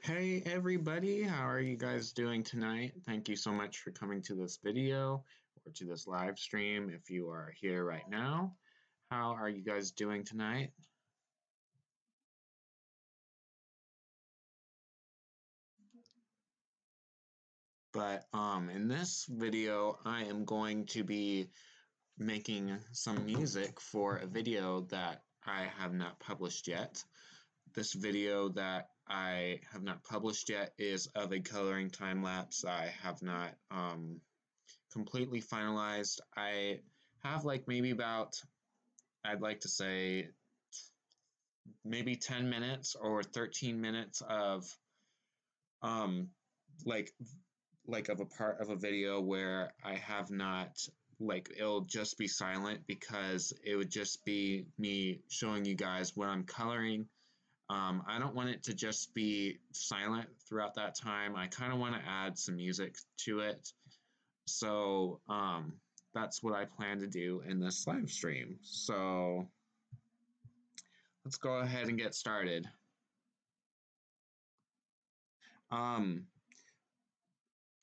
Hey everybody, how are you guys doing tonight? Thank you so much for coming to this video or to this live stream if you are here right now. How are you guys doing tonight? But in this video, I am going to be making some music for a video that I have not published yet. This video that I have not published yet is of a coloring time lapse I have not completely finalized. I have like maybe about, I'd like to say maybe 10 minutes or 13 minutes of um like of a part of a video where I have not, like, it'll just be silent because it would just be me showing you guys what I'm coloring. I don't want it to just be silent throughout that time. I kind of want to add some music to it. So that's what I plan to do in this live stream. So let's go ahead and get started. Um,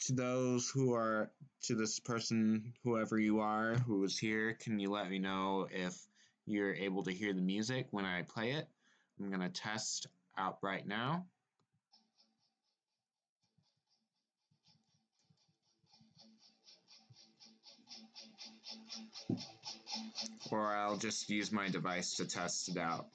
to those who are, to this person, whoever you are who is here, can you let me know if you're able to hear the music when I play it? I'm going to test out right now. Or I'll just use my device to test it out.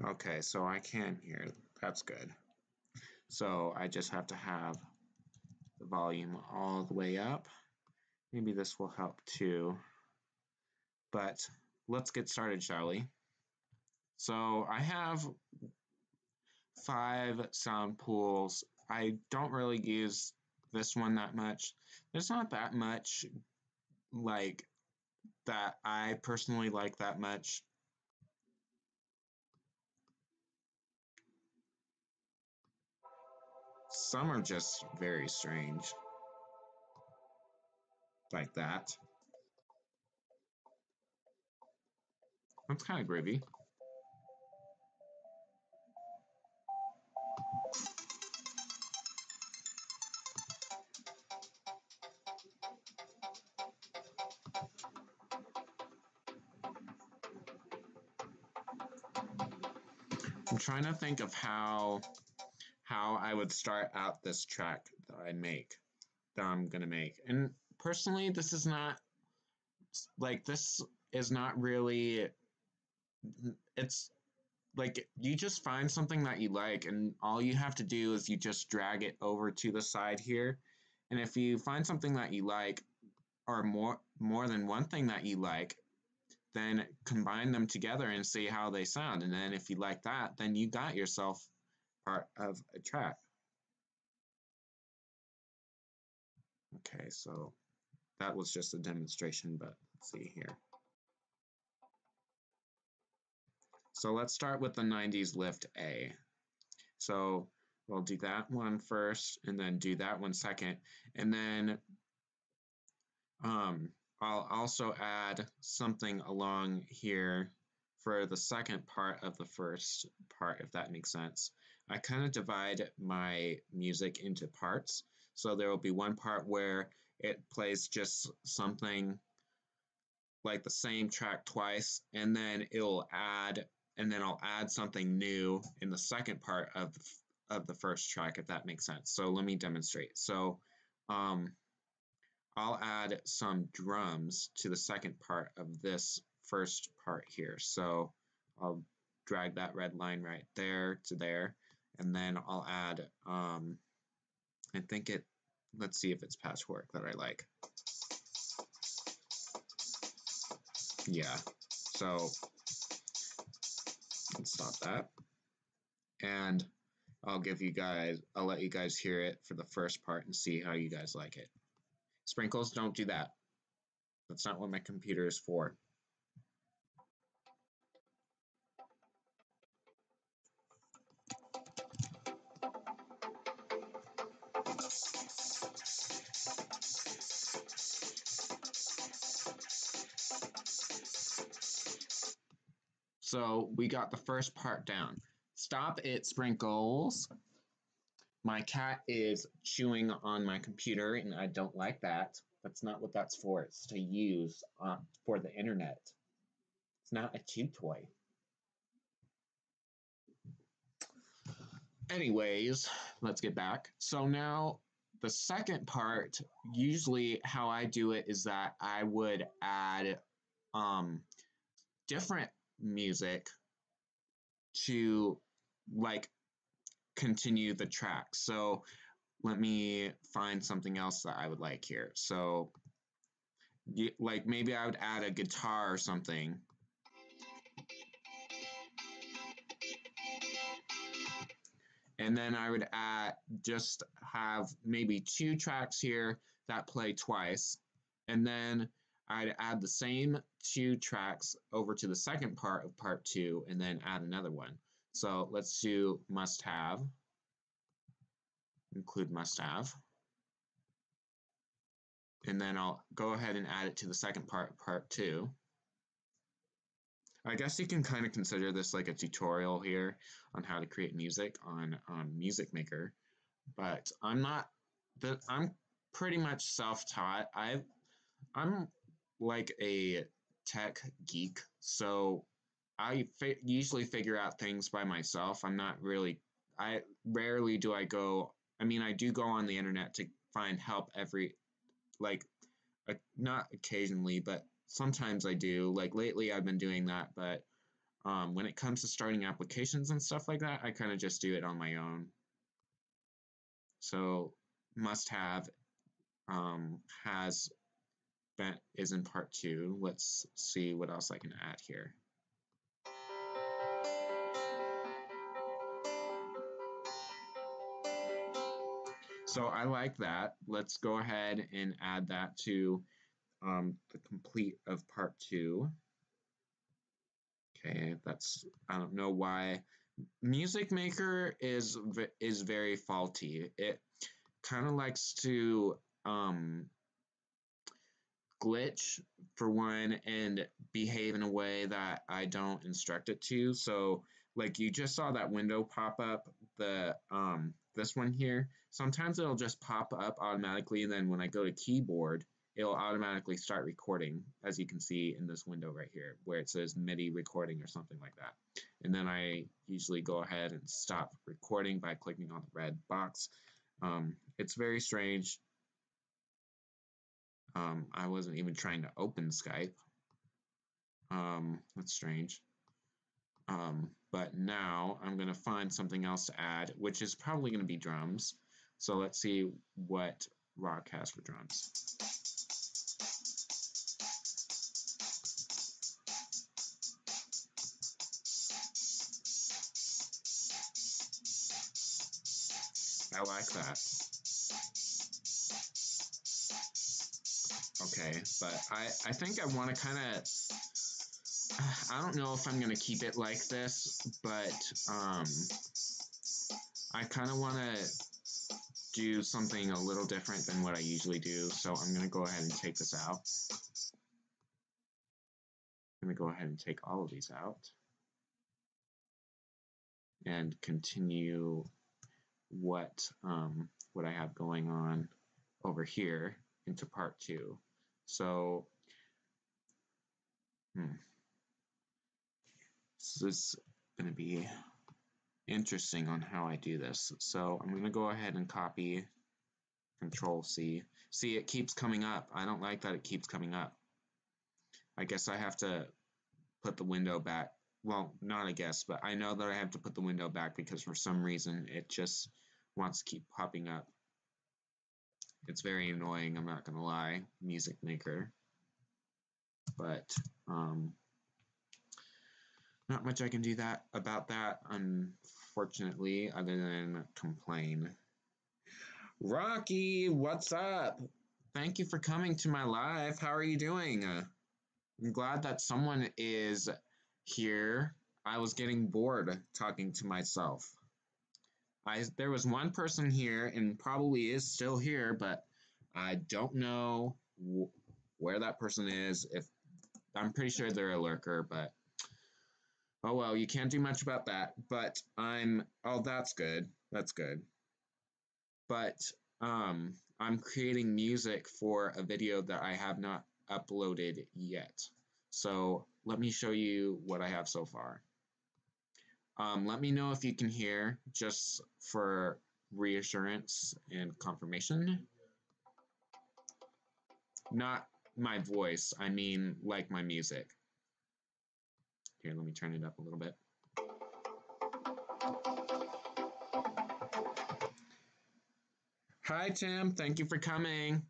Okay, so I can hear. That's good. So I just have to have the volume all the way up. Maybe this will help too. But let's get started, shall we? So I have 5 sound pools. I don't really use this one that much. There's not that much like that I personally like that much. Some are just very strange, like that. That's kind of groovy. I'm trying to think of how I would start out this track that I'm gonna make. And personally, this is not like, this is not really, it's like, you just find something that you like, and all you have to do is you just drag it over to the side here. And if you find something that you like, or more than one thing that you like, then combine them together and see how they sound. And then if you like that, then you got yourself part of a track. Okay, so that was just a demonstration, but let's see here. So let's start with the 90s lift A. So we'll do that one first and then do that one second. And then I'll also add something along here for the second part of the first part, if that makes sense. I kind of divide my music into parts. So there will be one part where it plays just something like the same track twice, and then I'll add something new in the second part of the first track, if that makes sense. So let me demonstrate. So I'll add some drums to the second part of this first part here. So I'll drag that red line right there to there, and then I'll add, I think it, let's see if it's patchwork that I like. Yeah, so let's stop that. And I'll let you guys hear it for the first part and see how you guys like it. Sprinkles, don't do that. That's not what my computer is for. So we got the first part down. Stop it, Sprinkles. My cat is chewing on my computer, and I don't like that. That's not what that's for. It's to use for the internet. It's not a chew toy. Anyways, let's get back. So now the second part, usually how I do it is that I would add different music to like continue the track. So let me find something else that I would like here. So like maybe I would add a guitar or something. And then I would just have maybe 2 tracks here that play twice. And then I'd add the same 2 tracks over to the second part of part 2 and then add another one. So let's do must have, include must have. And then I'll go ahead and add it to the second part, part 2. I guess you can kind of consider this like a tutorial here on how to create music on Music Maker, but I'm pretty much self-taught. I'm like a tech geek, so I usually figure out things by myself. I rarely do I go, I mean, I do go on the internet to find help like, not occasionally, but sometimes I do. Like lately I've been doing that, but when it comes to starting applications and stuff like that, I kind of just do it on my own. So must have is in part 2. Let's see what else I can add here. So I like that. Let's go ahead and add that to the complete of part 2. Okay, I don't know why. Music Maker is very faulty. It kind of likes to glitch for one and behave in a way that I don't instruct it to. So like you just saw that window pop up, this one here. Sometimes it'll just pop up automatically, and then when I go to keyboard, it'll automatically start recording, as you can see in this window right here, where it says MIDI recording or something like that. And then I usually go ahead and stop recording by clicking on the red box. It's very strange. I wasn't even trying to open Skype. That's strange. But now I'm going to find something else to add, which is probably going to be drums. So let's see what Rock has for drums. I like that. Okay, but I think I want to kind of, I don't know if I'm going to keep it like this, but I kind of want to do something a little different than what I usually do, so I'm going to go ahead and take this out. I'm going to go ahead and take all of these out and continue what I have going on over here into part 2. So this is going to be interesting on how I do this. So I'm going to go ahead and copy, Control C. See, it keeps coming up. I don't like that it keeps coming up. I guess I have to put the window back. Well, not I guess, but I know that I have to put the window back because for some reason it just wants to keep popping up. It's very annoying, I'm not going to lie, Music Maker. But not much I can do about that, unfortunately, other than complain. Rocky, what's up? Thank you for coming to my live. How are you doing? I'm glad that someone is here. I was getting bored talking to myself. There was one person here and probably is still here, but I don't know where that person is. If I'm pretty sure they're a lurker, but oh well, you can't do much about that. But oh, that's good. That's good. But I'm creating music for a video that I have not uploaded yet. So let me show you what I have so far. Let me know if you can hear, just for reassurance and confirmation. Not my voice, I mean like my music. Here, let me turn it up a little bit. Hi, Tim. Thank you for coming.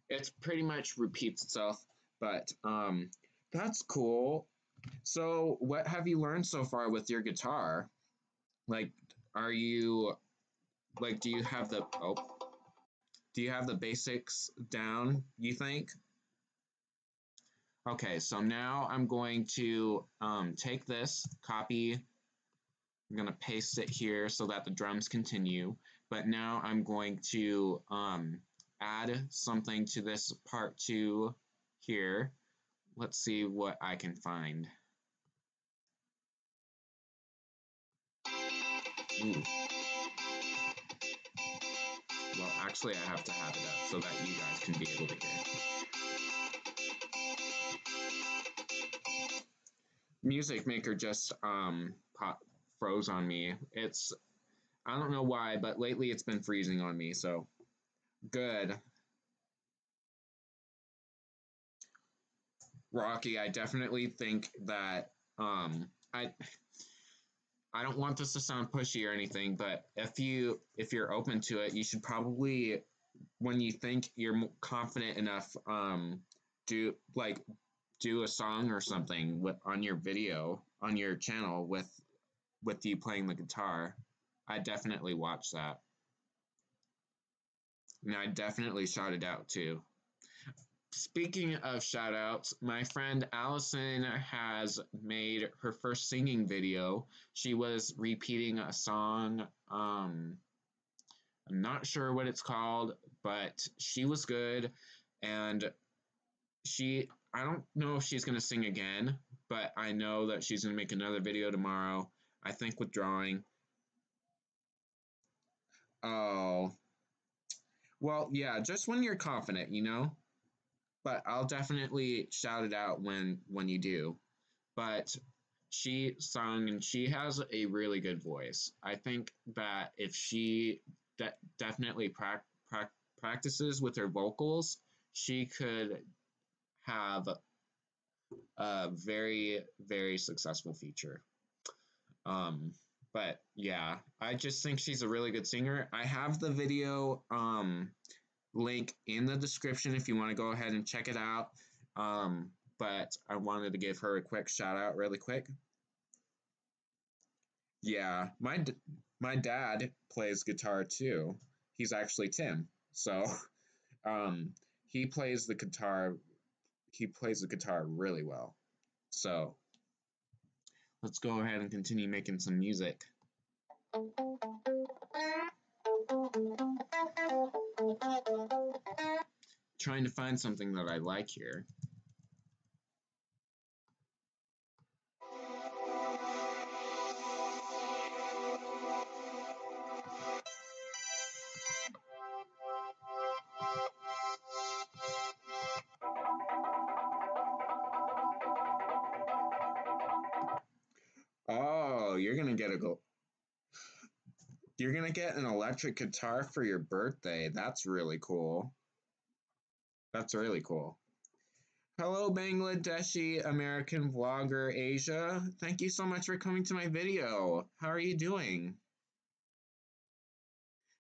It pretty much repeats itself, but that's cool. So, what have you learned so far with your guitar? Like, are you like do you have the basics down, you think? Okay, so now I'm going to take this, copy, I'm going to paste it here so that the drums continue, but now I'm going to add something to this part 2 here. Let's see what I can find. Ooh. Well, actually, I have to have it up so that you guys can be able to hear. Music Maker just froze on me. I don't know why, but lately it's been freezing on me, so good. Rocky, I definitely think that I don't want this to sound pushy or anything, but if you're open to it, you should probably, when you think you're confident enough, do do a song or something on your video on your channel with you playing the guitar. I definitely watch that. And I definitely shout it out too. Speaking of shout outs, my friend Allison has made her first singing video. She was repeating a song. I'm not sure what it's called, but she was good. And I don't know if she's going to sing again, but I know that she's going to make another video tomorrow, I think with drawing. Oh, well, yeah, just when you're confident, you know? But I'll definitely shout it out when you do. But she sung and she has a really good voice. I think that if she definitely practices with her vocals, she could have a very, very successful future. Um, but yeah, I just think she's a really good singer. I have the video link in the description if you want to go ahead and check it out. But I wanted to give her a quick shout out really quick. Yeah, my dad plays guitar too. He's actually Tim. So he plays the guitar really well. So let's go ahead and continue making some music. Trying to find something that I like here. Oh, you're gonna get an electric guitar for your birthday. That's really cool. That's really cool. Hello, Bangladeshi American vlogger Asia. Thank you so much for coming to my video. How are you doing?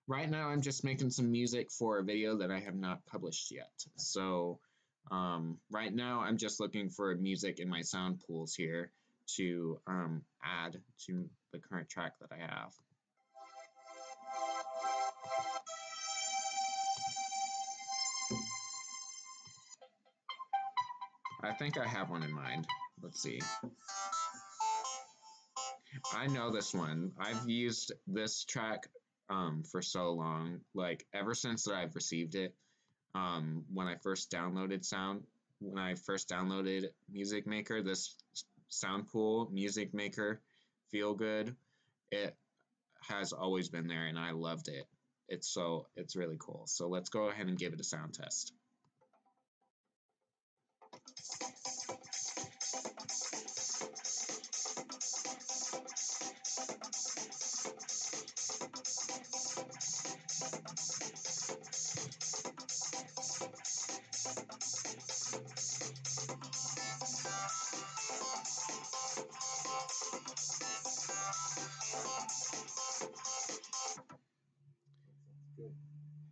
Right now, I'm just making some music for a video that I have not published yet. So Right now, I'm just looking for music in my sound pools here to add to the current track that I have. I think I have one in mind. Let's see. I know this one. I've used this track for so long, like ever since that I've received it. When I first downloaded Music Maker, this sound pool, Music Maker, Feel Good, it has always been there, and I loved it. It's really cool. So let's go ahead and give it a sound test.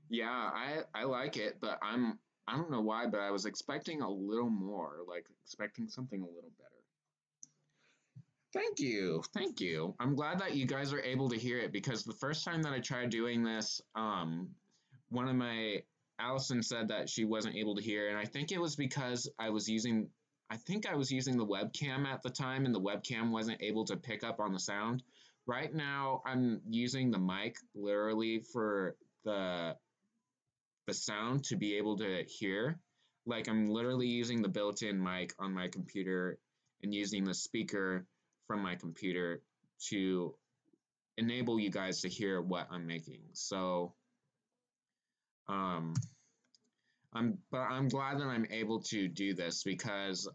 Yeah, I like it, but I don't know why, but I was expecting a little more, like expecting something a little better. Thank you. Thank you. I'm glad that you guys are able to hear it because the first time that I tried doing this, one of my Allison said that she wasn't able to hear, and I think it was because I think I was using the webcam at the time, and the webcam wasn't able to pick up on the sound. Right now, I'm using the mic literally for the sound to be able to hear. Like I'm literally using the built-in mic on my computer and using the speaker from my computer to enable you guys to hear what I'm making. So um, I'm glad that I'm able to do this because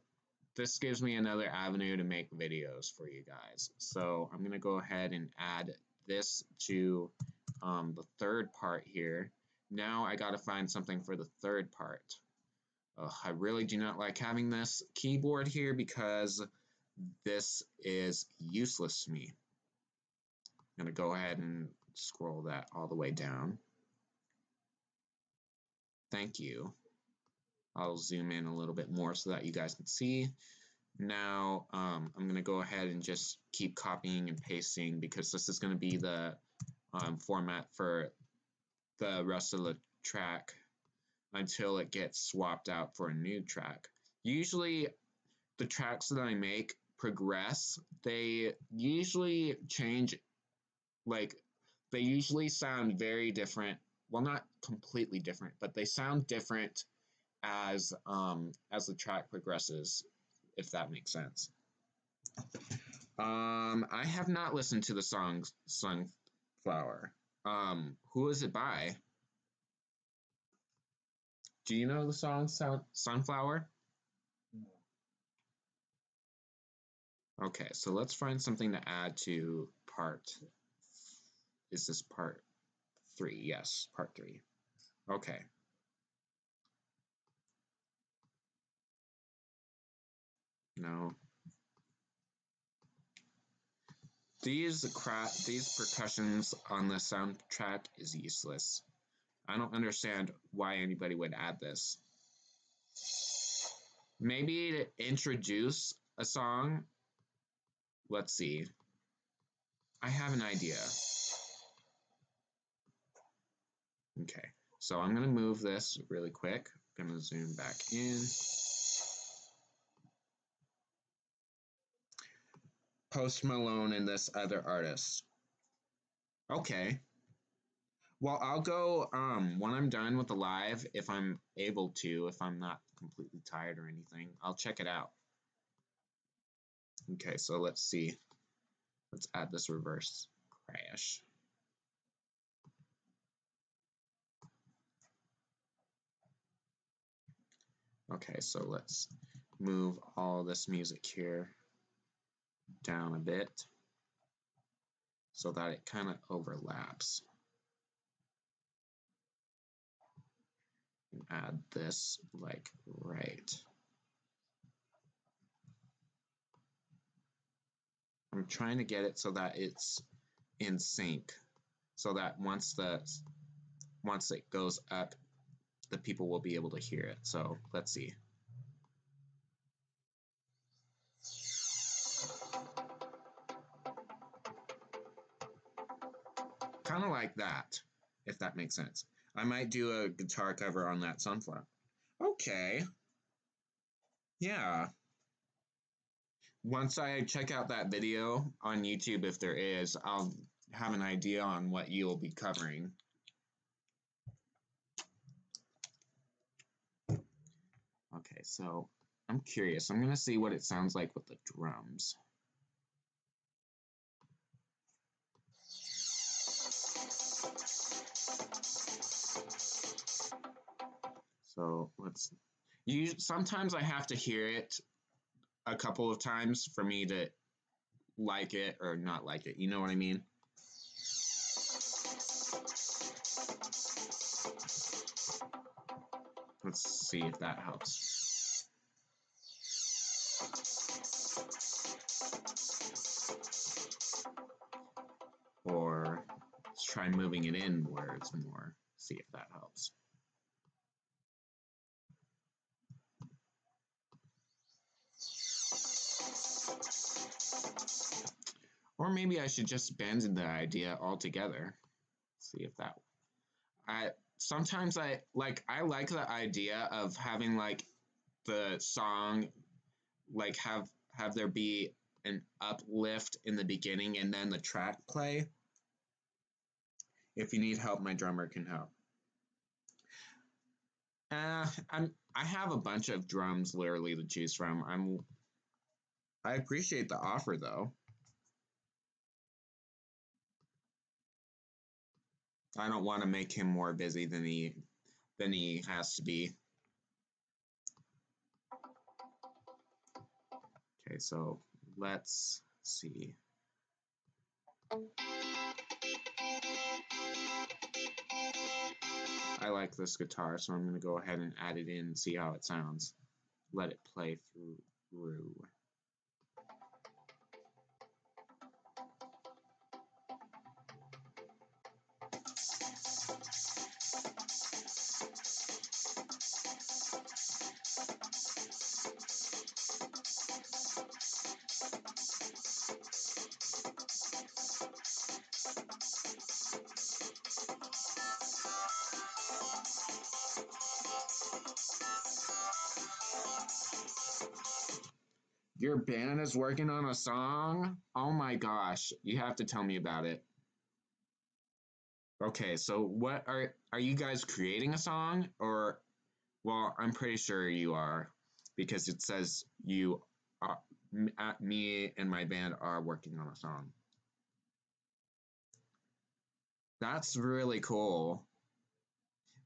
this gives me another avenue to make videos for you guys. So I'm gonna go ahead and add this to the third part here. Now I gotta find something for the third part. I really do not like having this keyboard here because this is useless to me. I'm going to go ahead and scroll that all the way down. Thank you. I'll zoom in a little bit more so that you guys can see. Now I'm going to go ahead and just keep copying and pasting because this is going to be the format for the rest of the track until it gets swapped out for a new track. Usually the tracks that I make progress. They usually change, like, they usually sound very different. Well, not completely different, but they sound different as the track progresses, if that makes sense. I have not listened to the song Sunflower. Who is it by? Do you know the song Sunflower? Okay, so let's find something to add to part. Is this part 3? Yes, part 3. Okay. No. These percussions on the soundtrack is useless. I don't understand why anybody would add this. Maybe to introduce a song. Let's see. I have an idea. Okay, so I'm going to move this really quick. I'm going to zoom back in. Post Malone and this other artist. Okay. Well, I'll go when I'm done with the live, if I'm able to, if I'm not completely tired or anything, I'll check it out. Okay, so let's see. Let's add this reverse crash. Okay, so let's move all this music here down a bit so that it kind of overlaps. And add this like right. I'm trying to get it so that it's in sync, so that once it goes up, the people will be able to hear it. So let's see. kind of like that, if that makes sense. I might do a guitar cover on that Sunflower. Okay. Yeah. Once I check out that video on YouTube, if there is, I'll have an idea on what you'll be covering. Okay, so I'm curious. I'm going to see what it sounds like with the drums. So sometimes I have to hear it a couple of times for me to like it or not like it. You know what I mean? Let's see if that helps. Or let's try moving it inwards more. See if that helps. Or maybe I should just abandon the idea altogether. See if that. Sometimes I like the idea of having like the song like have there be an uplift in the beginning and then the track play. If you need help, my drummer can help. I have a bunch of drums literally to choose from. I appreciate the offer though. I don't want to make him more busy than he has to be. Okay, so let's see. I like this guitar, so I'm going to go ahead and add it in and see how it sounds. Let it play through. Your band is working on a song? Oh my gosh, you have to tell me about it. Okay, so what are you guys creating a song or well, I'm pretty sure you are because it says you are, me and my band are working on a song. That's really cool.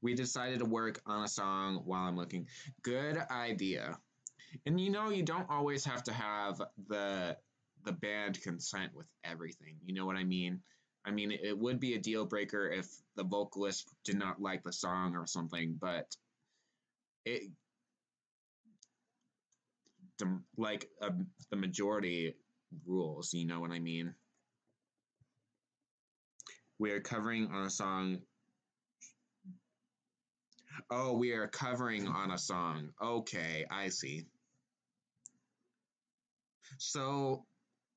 We decided to work on a song while I'm looking. Good idea. And you don't always have to have the band consent with everything. You know what I mean? I mean, it would be a deal breaker if the vocalist did not like the song or something, but it the majority rules. You know what I mean? We are covering on a song. Oh, we are covering on a song. Okay, I see. So,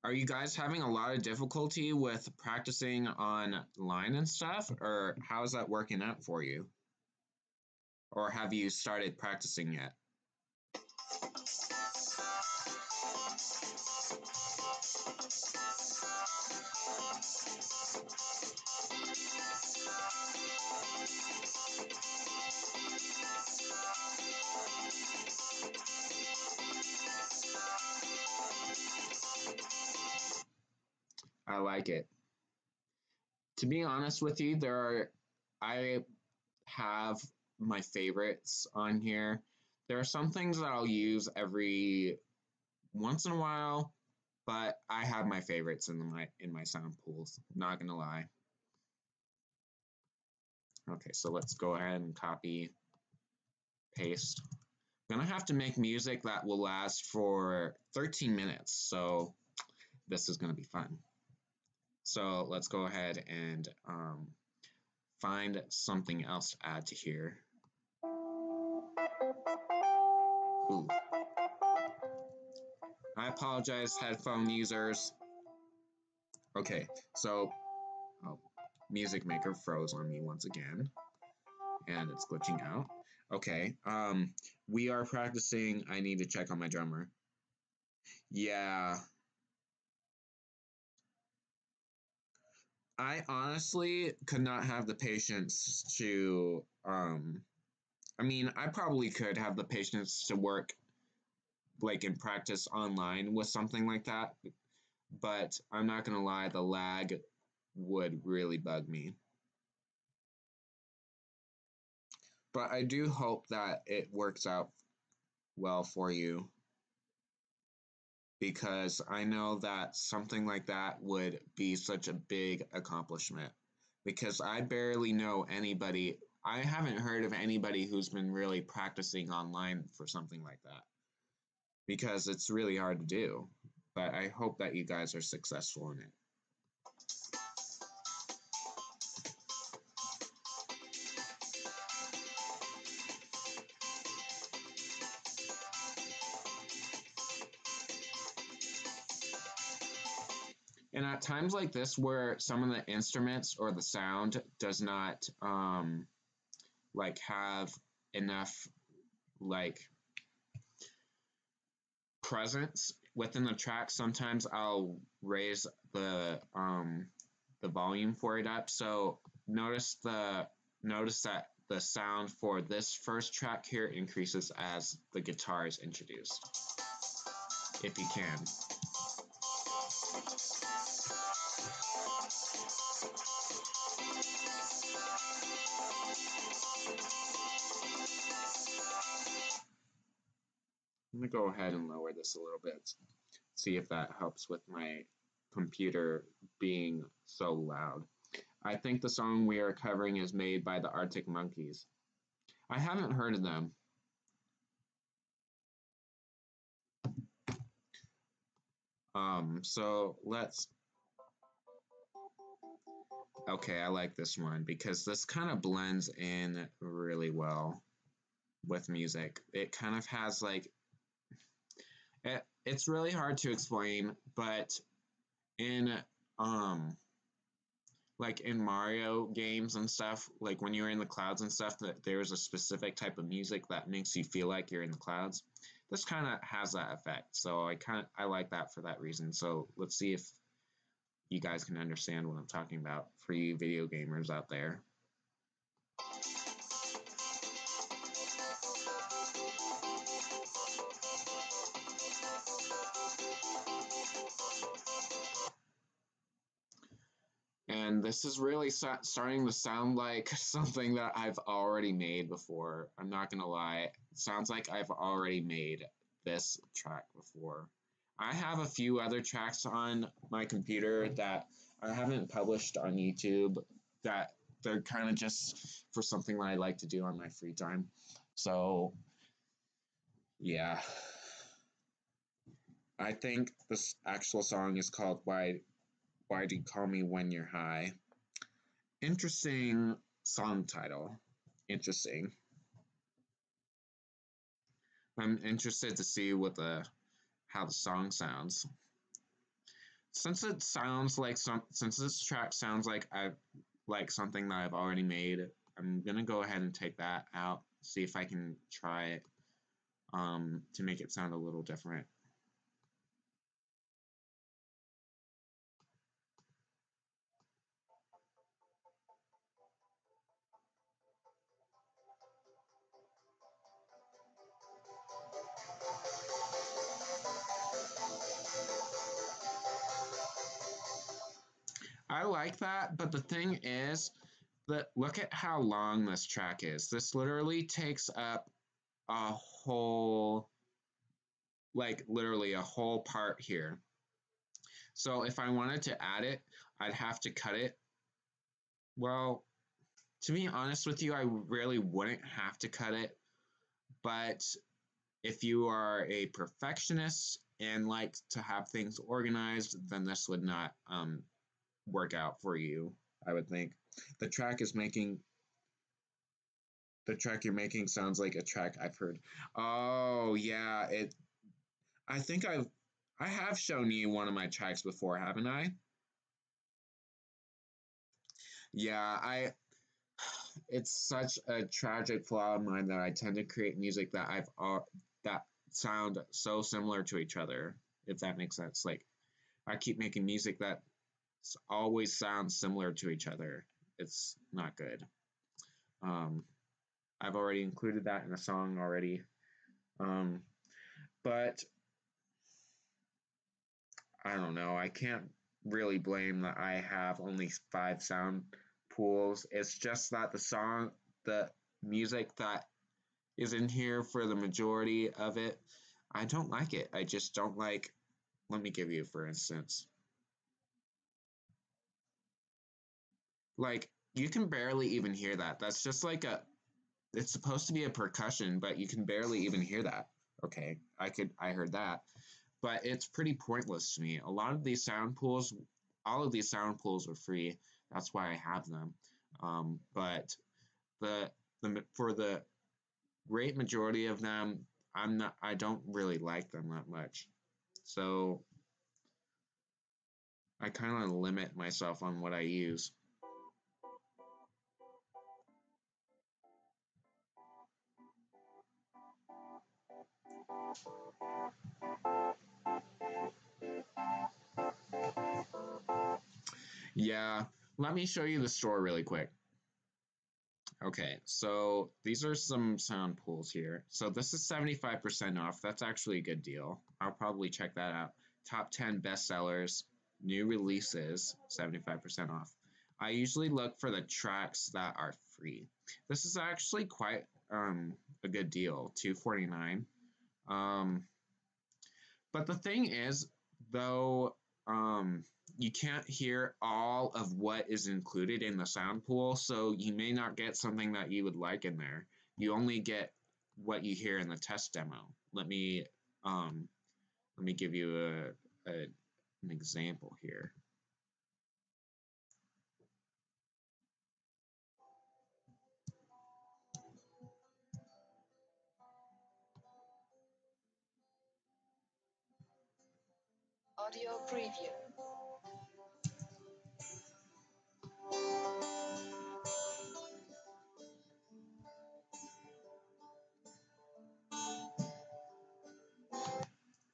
are you guys having a lot of difficulty with practicing online and stuff, or how's that working out for you? Or have you started practicing yet? I like it. To be honest with you, I have my favorites on here. There are some things that I'll use every once in a while, but I have my favorites in my sound pools. Not gonna lie. Okay, so let's go ahead and copy, paste. I'm gonna have to make music that will last for 13 minutes, so this is gonna be fun. So let's go ahead and find something else to add to here. Ooh. I apologize, headphone users. Okay, so Music Maker froze on me once again, and it's glitching out. Okay, we are practicing. I need to check on my drummer. Yeah, I honestly could not have the patience to, I mean, I probably could have the patience to work like in practice online with something like that, but I'm not gonna lie, the lag would really bug me. But I do hope that it works out well for you, because I know that something like that would be such a big accomplishment. Because I barely know anybody, I haven't heard of anybody who's been really practicing online for something like that, because it's really hard to do. But I hope that you guys are successful in it. And at times like this, where some of the instruments or the sound does not like have enough like presence within the track, sometimes I'll raise the volume for it up. So notice that the sound for this first track here increases as the guitar is introduced, if you can. I'm gonna go ahead and lower this a little bit, see if that helps with my computer being so loud. I think the song we are covering is made by the Arctic Monkeys. I haven't heard of them. So let's. Okay, I like this one because this kind of blends in really well with music. It kind of has like it's really hard to explain, but in um like in Mario games and stuff, like when you're in the clouds and stuff, that there's a specific type of music that makes you feel like you're in the clouds. This kind of has that effect, so I like that for that reason. So let's see if you guys can understand what I'm talking about for you video gamers out there. And this is really starting to sound like something that I've already made before. I'm not gonna lie. It sounds like I've already made this track before. I have a few other tracks on my computer that I haven't published on YouTube, that they're kind of just for something that I like to do on my free time. So, yeah. I think this actual song is called Why Do You Call Me When You're High? Interesting song title. Interesting. I'm interested to see how the song sounds. Since it sounds like since this track sounds like I like something that I've already made, I'm gonna go ahead and take that out. See if I can try it to make it sound a little different. I like that, but the thing is that look at how long this track is. This literally takes up a whole, like literally a whole part here. So if I wanted to add it, I'd have to cut it. Well, to be honest with you, I really wouldn't have to cut it. But if you are a perfectionist and like to have things organized, then this would not work out for you, I would think. The track is making the track you're making sounds like a track I've heard. Oh yeah, I think I have shown you one of my tracks before, haven't I? Yeah, it's such a tragic flaw of mine that I tend to create music that that sound so similar to each other, if that makes sense. Like I keep making music that always sounds similar to each other. It's not good. Um, I've already included that in a song already. Um, but I don't know. I can't really blame that I have only 5 sound pools. It's just that the music that is in here for the majority of it, I don't like it. I just don't like. Let me give you, for instance, like you can barely even hear that. That's just like a. It's supposed to be a percussion, but you can barely even hear that. Okay, I heard that, but it's pretty pointless to me. A lot of these sound pools, all of these sound pools are free. That's why I have them. But the for the great majority of them, I don't really like them that much. So I kind of limit myself on what I use. Yeah, let me show you the store really quick. Okay, so these are some sound pools here. So this is 75% off. That's actually a good deal. I'll probably check that out. Top 10 bestsellers, new releases, 75% off. I usually look for the tracks that are free. This is actually quite a good deal, $2.49. Um, but the thing is, though, you can't hear all of what is included in the sound pool, so you may not get something that you would like in there. You only get what you hear in the test demo. Um, let me give you an example here. Audio preview.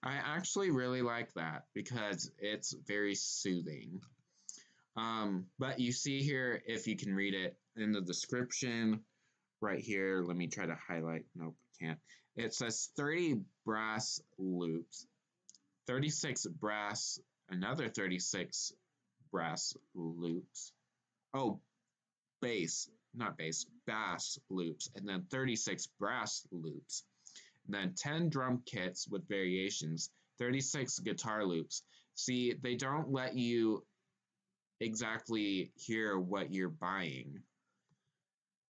I actually really like that because it's very soothing. But you see here, if you can read it in the description, right here, let me try to highlight. Nope, can't. It says 30 brass loops, 36 brass, another 36 brass loops. Oh, bass loops, and then 36 brass loops. And then 10 drum kits with variations, 36 guitar loops. See, they don't let you exactly hear what you're buying.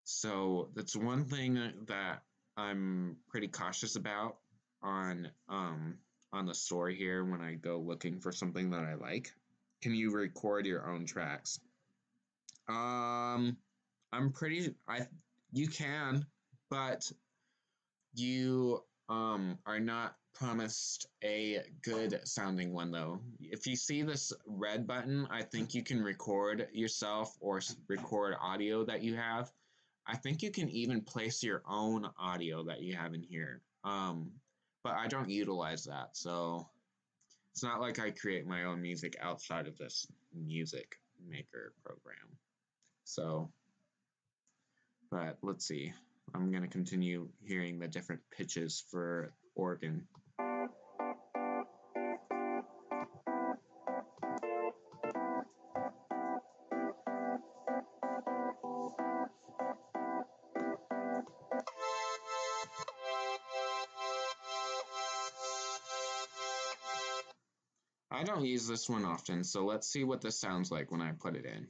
So that's one thing that I'm pretty cautious about on on the store here when I go looking for something that I like. Can you record your own tracks? Um, I'm pretty I you can, but you are not promised a good sounding one though. If you see this red button, I think you can record yourself or record audio that you have. I think you can even place your own audio that you have in here. But I don't utilize that, so it's not like I create my own music outside of this music maker program. So, but let's see. I'm going to continue hearing the different pitches for organ. I don't use this one often, so let's see what this sounds like when I put it in.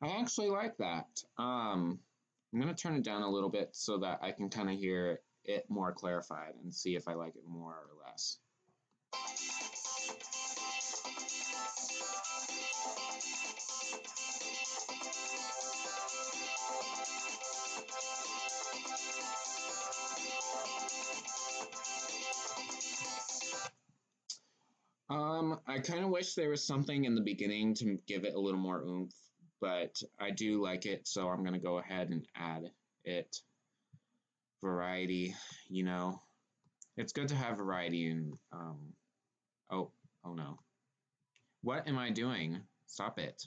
I actually like that. I'm going to turn it down a little bit so that I can kind of hear it more clarified and see if I like it more or less. I kind of wish there was something in the beginning to give it a little more oomph, but I do like it, so I'm gonna go ahead and add it. Variety, you know, it's good to have variety in. Oh, oh no, what am I doing? Stop it.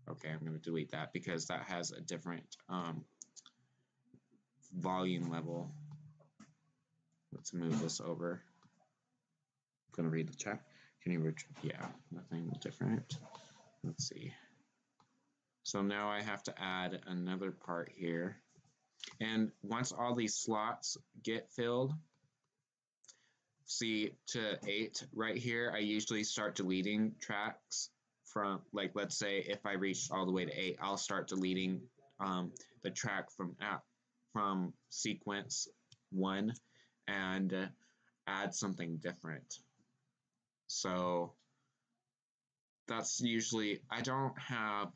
Okay, I'm gonna delete that because that has a different volume level. Let's move this over. I'm gonna read the chat. Can you yeah, nothing different. Let's see. So now I have to add another part here. And once all these slots get filled, see to 8 right here, I usually start deleting tracks from, like, let's say if I reached all the way to 8, I'll start deleting the track from sequence 1 and add something different. So that's usually, I don't have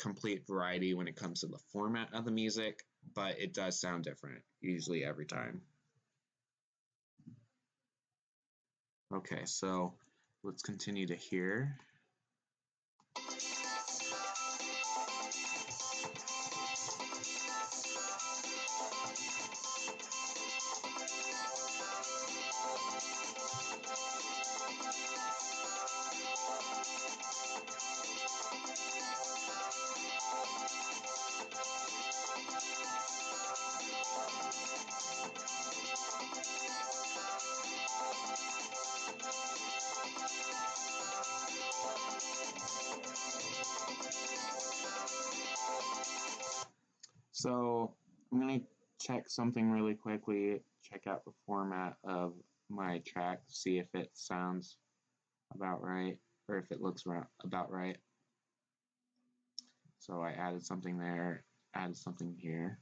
complete variety when it comes to the format of the music, but it does sound different usually every time. Okay, so let's continue to hear. So I'm going to check something really quickly, check out the format of my track, see if it sounds about right, or if it looks about right. So I added something there, added something here.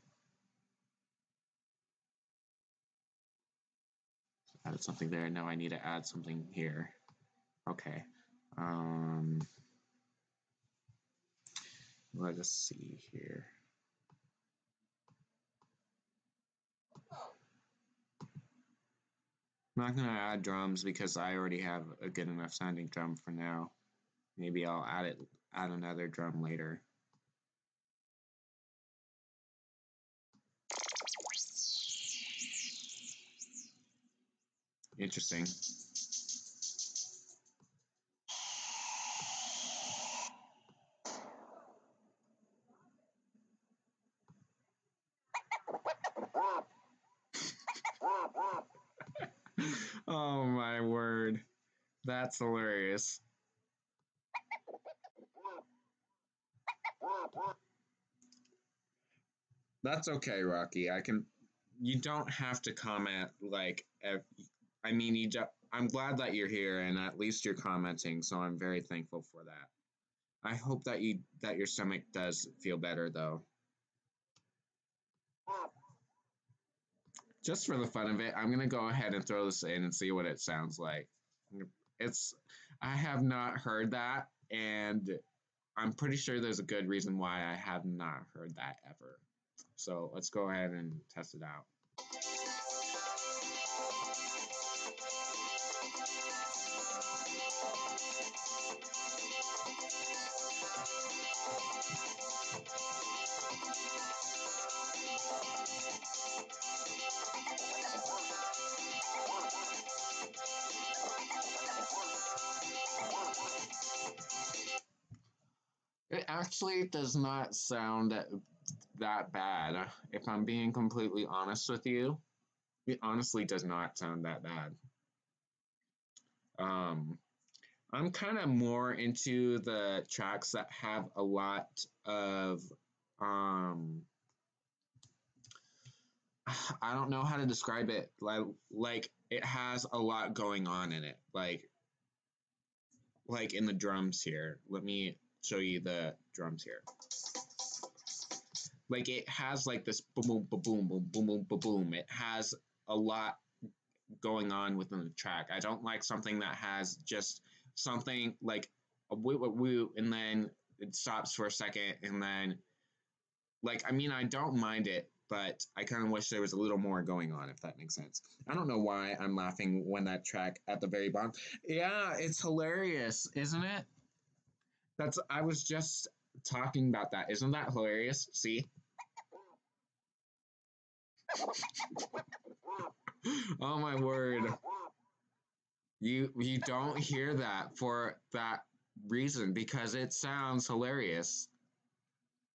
Added something there, now I need to add something here. Okay. Let us see here. I'm not going to add drums because I already have a good enough sounding drum for now. Maybe I'll add another drum later. Interesting. Oh my word. That's hilarious. That's okay, Rocky. You don't have to comment like, I mean, I'm glad that you're here and at least you're commenting, so I'm very thankful for that. I hope that your stomach does feel better though. Just for the fun of it, I'm gonna go ahead and throw this in and see what it sounds like. I have not heard that, and I'm pretty sure there's a good reason why I have not heard that ever. So let's go ahead and test it out. It actually does not sound that bad. If I'm being completely honest with you, it honestly does not sound that bad. I'm kind of more into the tracks that have a lot of, I don't know how to describe it. Like it has a lot going on in it. Like in the drums here. Let me show you the drums here. Like it has like this boom, boom, boom, boom, boom, boom, boom, boom. It has a lot going on within the track. I don't like something that has just something like a woo woo woo and then it stops for a second and then, like, I mean, I don't mind it, but I kind of wish there was a little more going on, if that makes sense. I don't know why I'm laughing when that track at the very bottom. Yeah, it's hilarious, isn't it? I was just talking about that. Isn't that hilarious? See? Oh my word. You don't hear that for that reason because it sounds hilarious.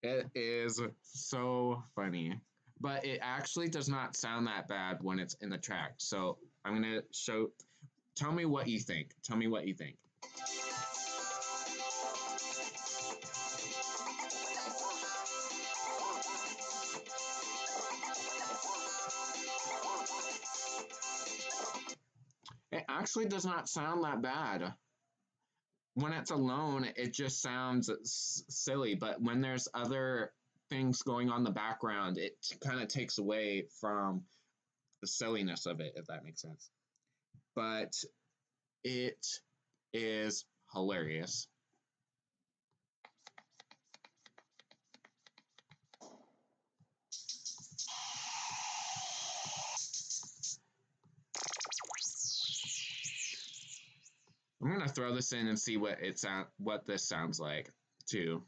It is so funny. But it actually does not sound that bad when it's in the track. So I'm going to show. Tell me what you think. Tell me what you think. It actually does not sound that bad. When it's alone, it just sounds silly. But when there's other things going on in the background, it kind of takes away from the silliness of it, if that makes sense. But it is hilarious. I'm gonna throw this in and see what this sounds like too.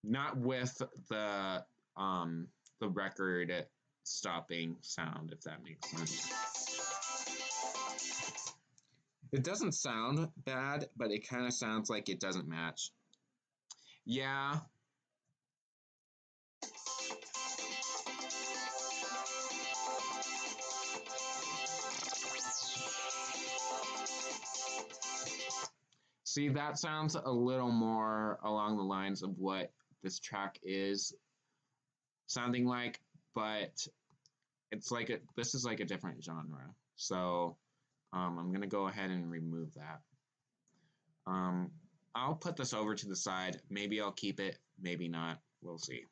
Not with the record stopping sound, if that makes sense. It doesn't sound bad, but it kind of sounds like it doesn't match. Yeah. See, that sounds a little more along the lines of what this track is sounding like, but this is like a different genre. So I'm gonna go ahead and remove that. I'll put this over to the side. Maybe I'll keep it, maybe not. We'll see.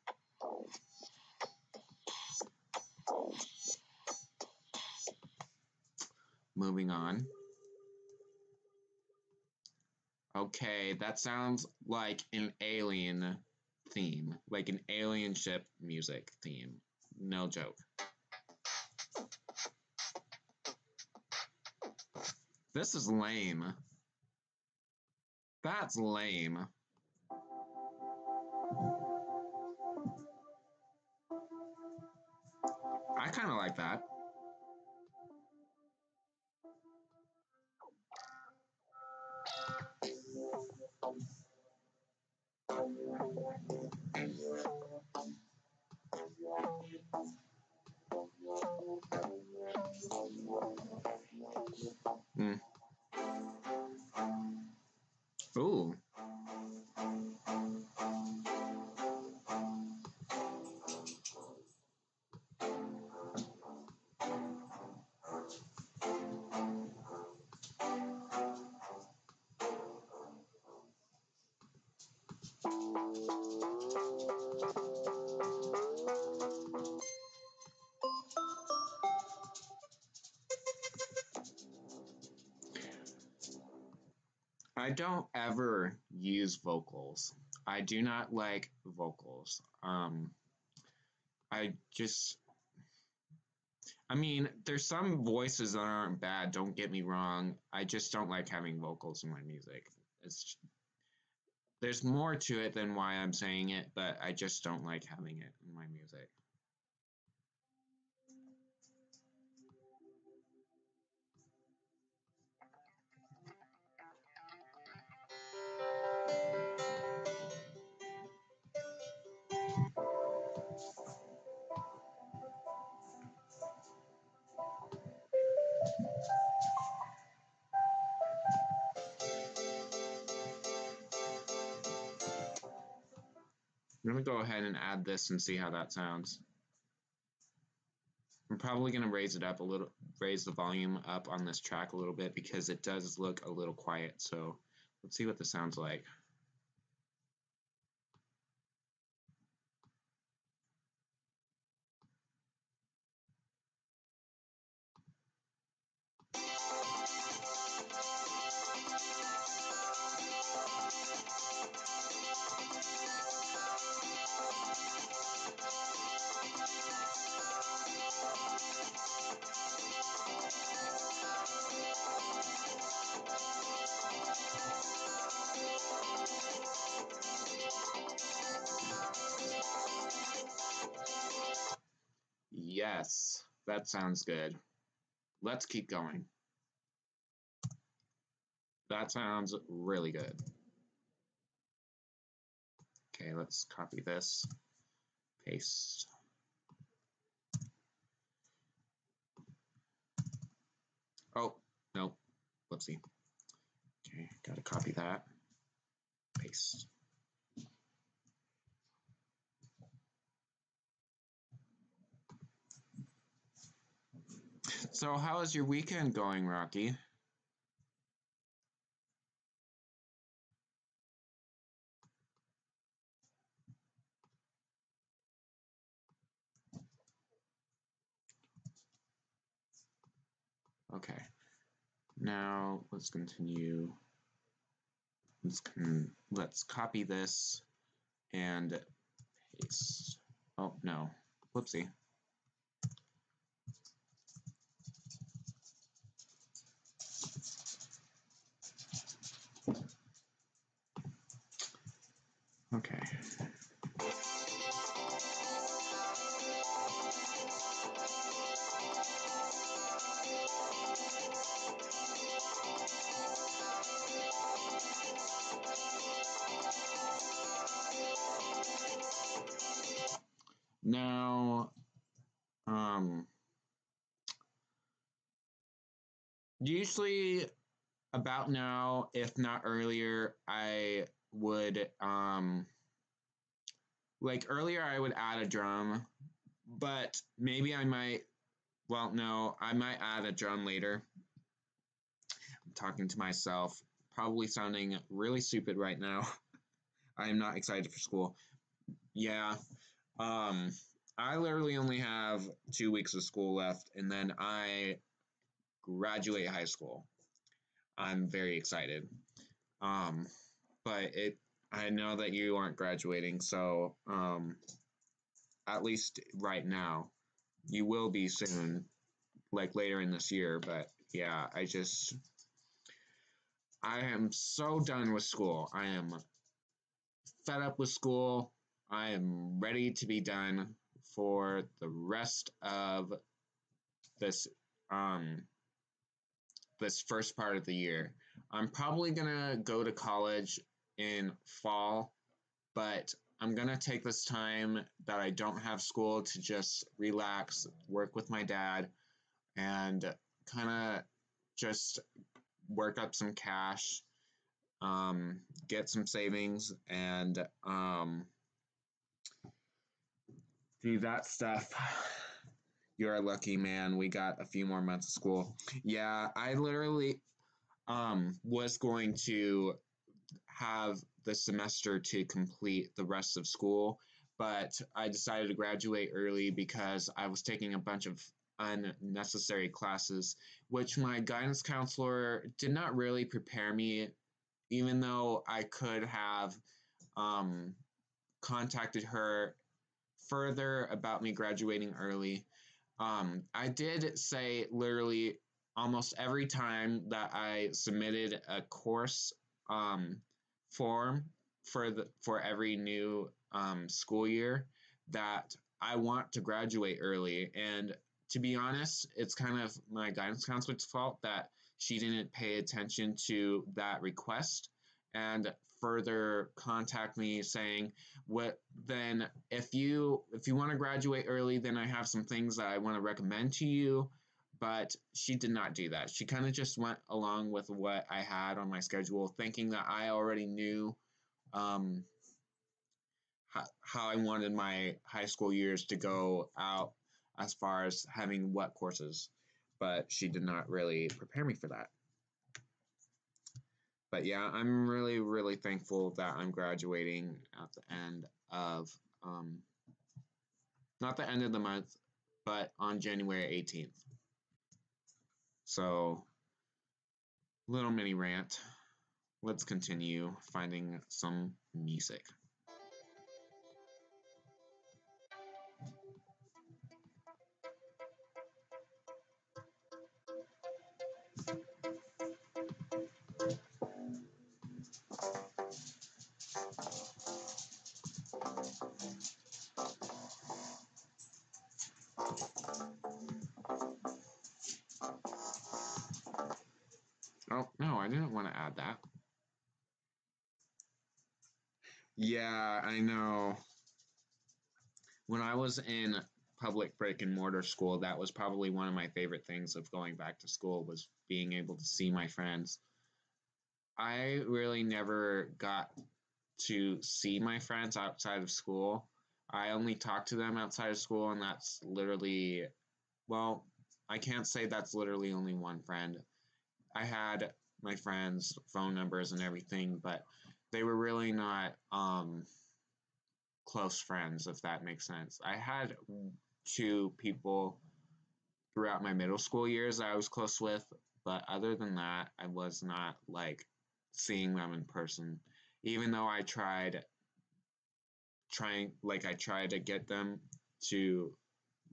Moving on. Okay, that sounds like an alien theme, like an alien ship music theme. No joke. This is lame. That's lame. I kind of like that. Mm. Ooh. I don't ever use vocals. I do not like vocals. I just, I mean, there's some voices that aren't bad, don't get me wrong. I just don't like having vocals in my music. It's, there's more to it than why I'm saying it, but I just don't like having it in my music. I'm gonna go ahead and add this and see how that sounds. I'm probably gonna raise the volume up on this track a little bit because it does look a little quiet. So let's see what this sounds like. Yes, that sounds good. Let's keep going. That sounds really good. Okay, let's copy this, paste. Oh, no, whoopsie. Okay, gotta copy that, paste. So how is your weekend going, Rocky? Okay, now let's continue. Let's copy this and paste. Oh, no, whoopsie. Okay. Now, usually about now, if not earlier, I would, like earlier I would add a drum, but maybe I might, well, no, I might add a drum later. I'm talking to myself, probably sounding really stupid right now. I am not excited for school. Yeah, um, I literally only have 2 weeks of school left, and then I graduate high school. I'm very excited. Um, but I know that you aren't graduating, so at least right now, you will be soon, like later in this year. But yeah, I am so done with school. I am fed up with school. I am ready to be done for the rest of this um this first part of the year. I'm probably gonna go to college in fall, but I'm gonna take this time that I don't have school to just relax, work with my dad, and kind of just work up some cash, get some savings, and do that stuff. You're a lucky man. We got a few more months of school. Yeah, I literally was going to have the semester to complete the rest of school, but I decided to graduate early because I was taking a bunch of unnecessary classes, which my guidance counselor did not really prepare me, even though I could have um, contacted her further about me graduating early. I did say literally almost every time that I submitted a course form for every new school year that I want to graduate early. And to be honest, it's kind of my guidance counselor's fault that she didn't pay attention to that request and further contact me saying, what then if you want to graduate early, then I have some things that I want to recommend to you. But she did not do that. She kind of just went along with what I had on my schedule, thinking that I already knew um, how I wanted my high school years to go out as far as having what courses. But she did not really prepare me for that. But yeah, I'm really, really thankful that I'm graduating at the end of, not the end of the month, but on January 18th. So, little mini rant. Let's continue finding some music. Oh, no, I didn't want to add that. Yeah, I know. When I was in public brick and mortar school, that was probably one of my favorite things of going back to school was being able to see my friends. I really never got to see my friends outside of school. I only talk to them outside of school, and that's literally, well, I can't say that's literally only one friend. I had my friends' phone numbers and everything, but they were really not close friends, if that makes sense. I had two people throughout my middle school years that I was close with, but other than that, I was not like seeing them in person. Even though I tried to get them to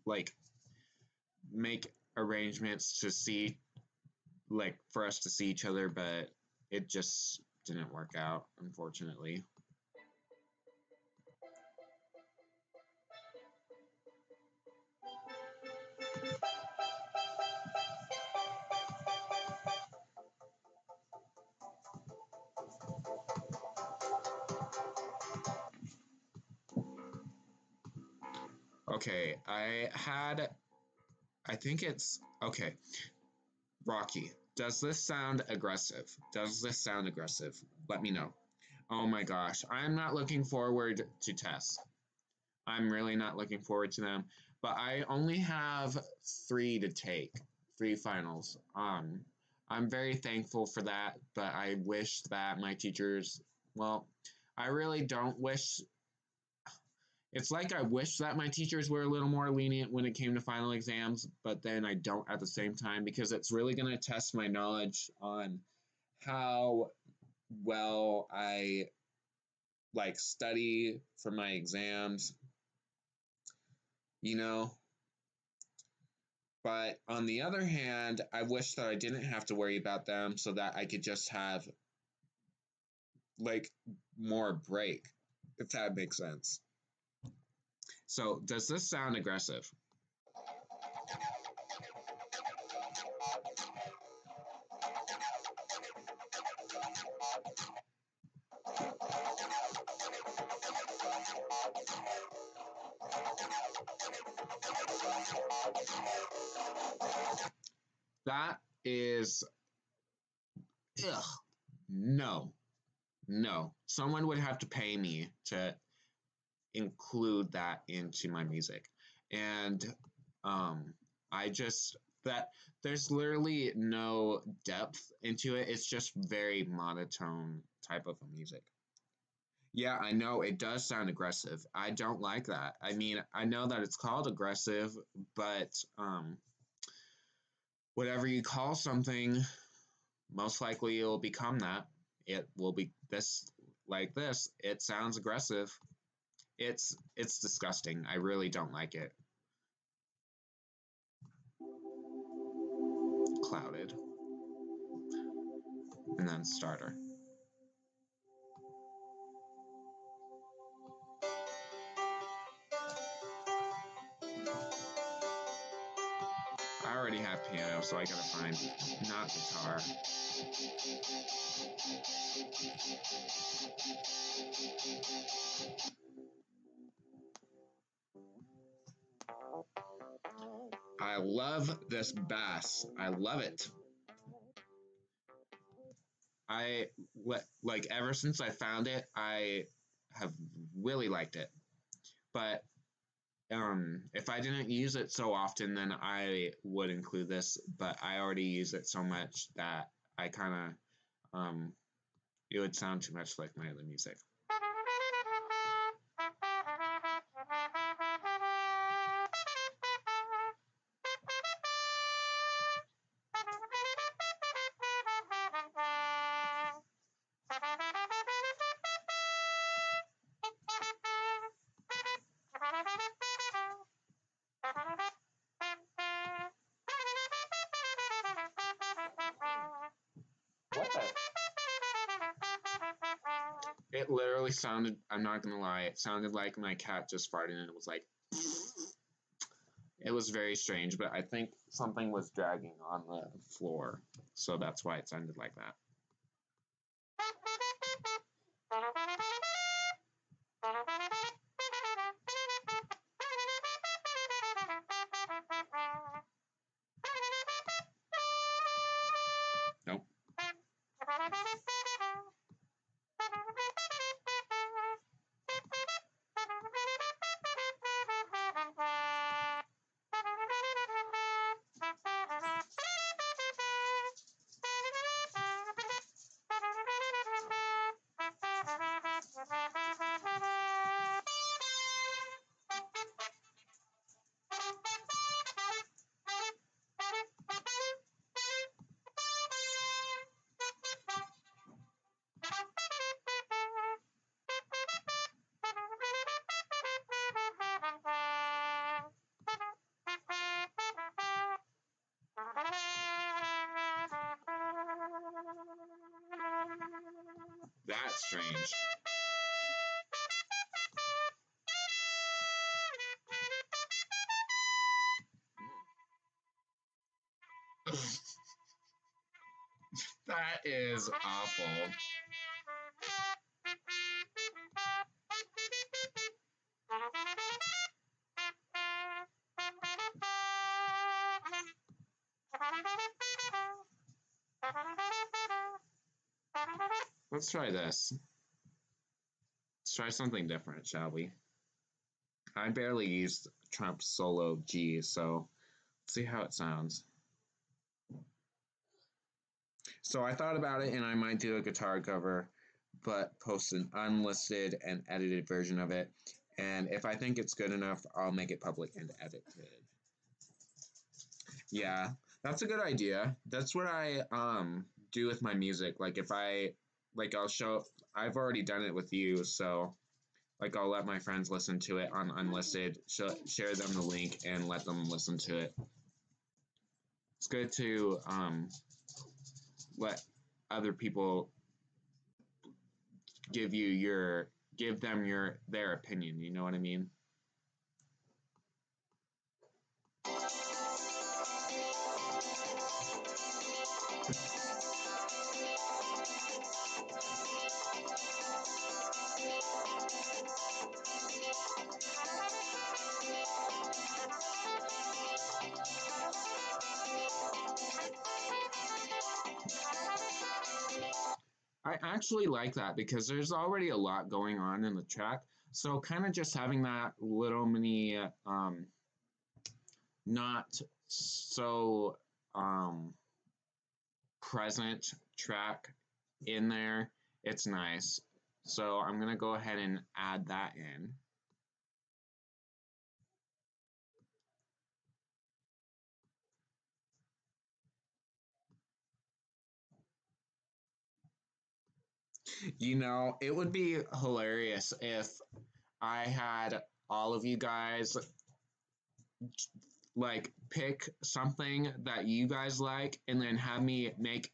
like make arrangements to see like for us to see each other, but it just didn't work out, unfortunately. Okay, I think it's okay. Rocky, does this sound aggressive? Does this sound aggressive? Let me know. Oh my gosh, I'm not looking forward to tests. I'm really not looking forward to them. But I only have three to take, three finals. I'm very thankful for that, but I wish that my teachers, well, I really don't wish. It's like I wish that my teachers were a little more lenient when it came to final exams, but then I don't at the same time because it's really going to test my knowledge on how well I like study for my exams, you know. But on the other hand, I wish that I didn't have to worry about them so that I could just have like more break, if that makes sense. So, does this sound aggressive? That is, ugh, no, no. Someone would have to pay me to include that into my music. And I just, that there's literally no depth into it. It's just very monotone type of a music. Yeah, I know it does sound aggressive. I don't like that. I mean, I know that it's called aggressive, but whatever you call something, most likely it will become that. It will be this like this. It sounds aggressive. It's disgusting. I really don't like it. Clouded, and then starter. I already have piano, so I gotta find not guitar. I love this bass. I love it. I like ever since I found it, I have really liked it. But if I didn't use it so often, then I would include this. But I already use it so much that I kind of it would sound too much like my other music. What the? It literally sounded, I'm not gonna lie, it sounded like my cat just farted and it was like, It was very strange, but I think something was dragging on the floor, so that's why it sounded like that. Nope. That's strange. That is awful. Let's try this. Let's try something different, shall we? I barely used Trump's solo G, so let's see how it sounds. So I thought about it, and I might do a guitar cover, but post an unlisted and edited version of it. And if I think it's good enough, I'll make it public and edited. Yeah, that's a good idea. That's what I do with my music. Like if I I'll show I've already done it with you, so like I'll let my friends listen to it on unlisted, share them the link and let them listen to it. It's good to let other people give them their opinion, you know what I mean? I actually like that because there's already a lot going on in the track. So kind of just having that little mini, not so present track in there, it's nice. So I'm gonna go ahead and add that in. You know, it would be hilarious if I had all of you guys like pick something that you guys like and then have me make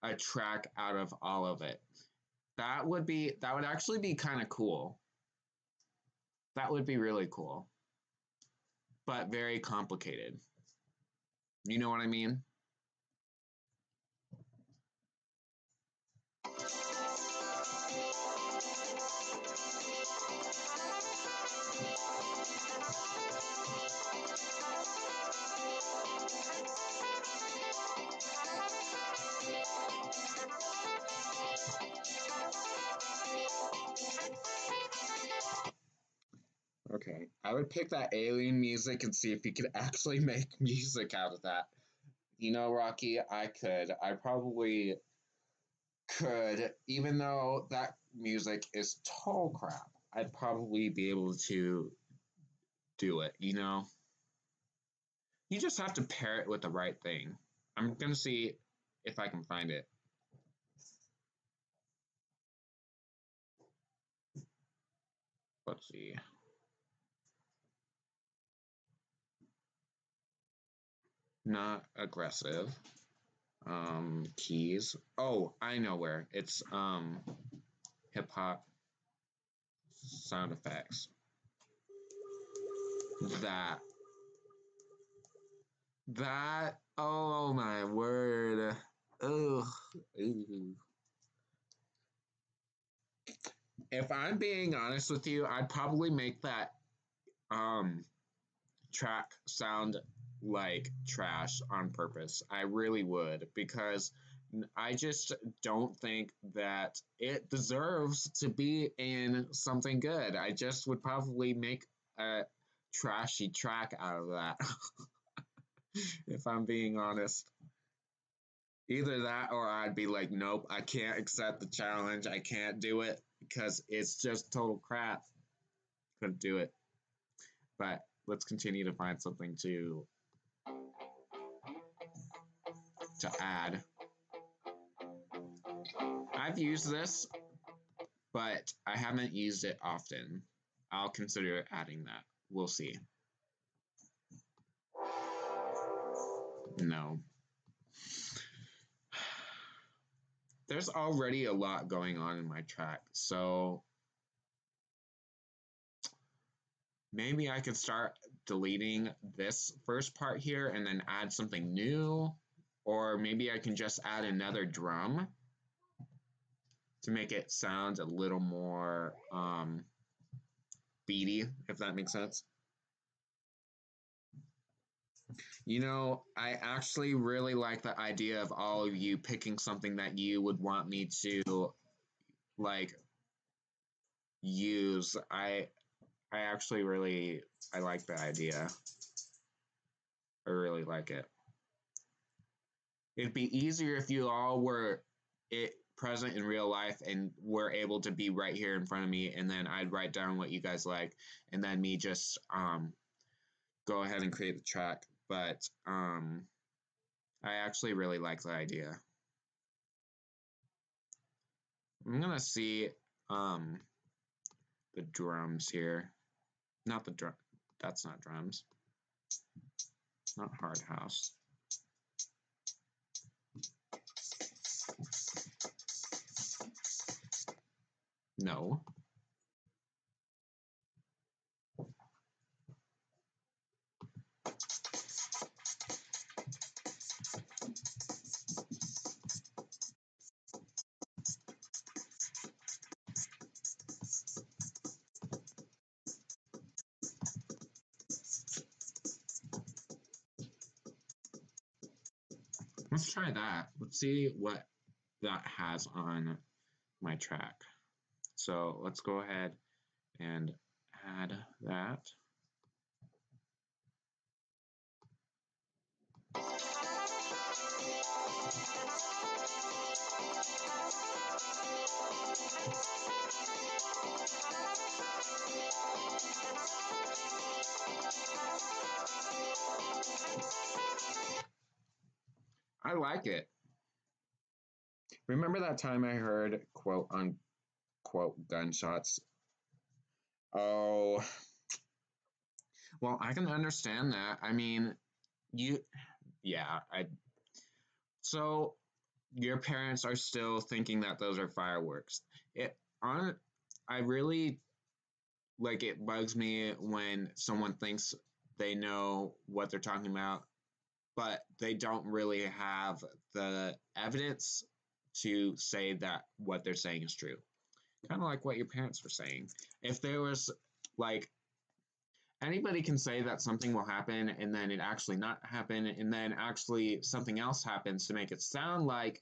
a track out of all of it. That would actually be kind of cool. That would be really cool, but very complicated. You know what I mean? Okay, I would pick that alien music and see if you could actually make music out of that. You know, Rocky, I could. I probably could, even though that music is total crap. I'd probably be able to do it, you know? You just have to pair it with the right thing. I'm gonna see if I can find it. Let's see. Not aggressive. Keys. Oh, I know where. It's hip hop sound effects. That. That, oh my word. Ugh. Ew. If I'm being honest with you, I'd probably make that um track sound like trash on purpose. I really would, because I just don't think that it deserves to be in something good. I just would probably make a trashy track out of that, if I'm being honest. Either that or I'd be like, nope, I can't accept the challenge. I can't do it because it's just total crap. Couldn't do it. But let's continue to find something to add. I've used this, but I haven't used it often. I'll consider adding that. We'll see. No. There's already a lot going on in my track, so maybe I could start deleting this first part here and then add something new, or maybe I can just add another drum to make it sound a little more beady, if that makes sense. You know, I actually really like the idea of all of you picking something that you would want me to like use. I actually really I like the idea. I really like it. It'd be easier if you all were present in real life and were able to be right here in front of me, and then I'd write down what you guys like, and then me just go ahead and create the track. But I actually really like the idea. I'm gonna see the drums here. Not the drum. That's not drums. Not hard house. No. Let's try that. Let's see what that has on my track. So let's go ahead and add that. I like it. Remember that time I heard quote unquote gunshots? Oh, well, I can understand that. I mean, yeah, so your parents are still thinking that those are fireworks. I really like it bugs me when someone thinks they know what they're talking about, but they don't really have the evidence to say that what they're saying is true. Kind of like what your parents were saying. If there was like anybody can say that something will happen and then it actually not happen and then actually something else happens to make it sound like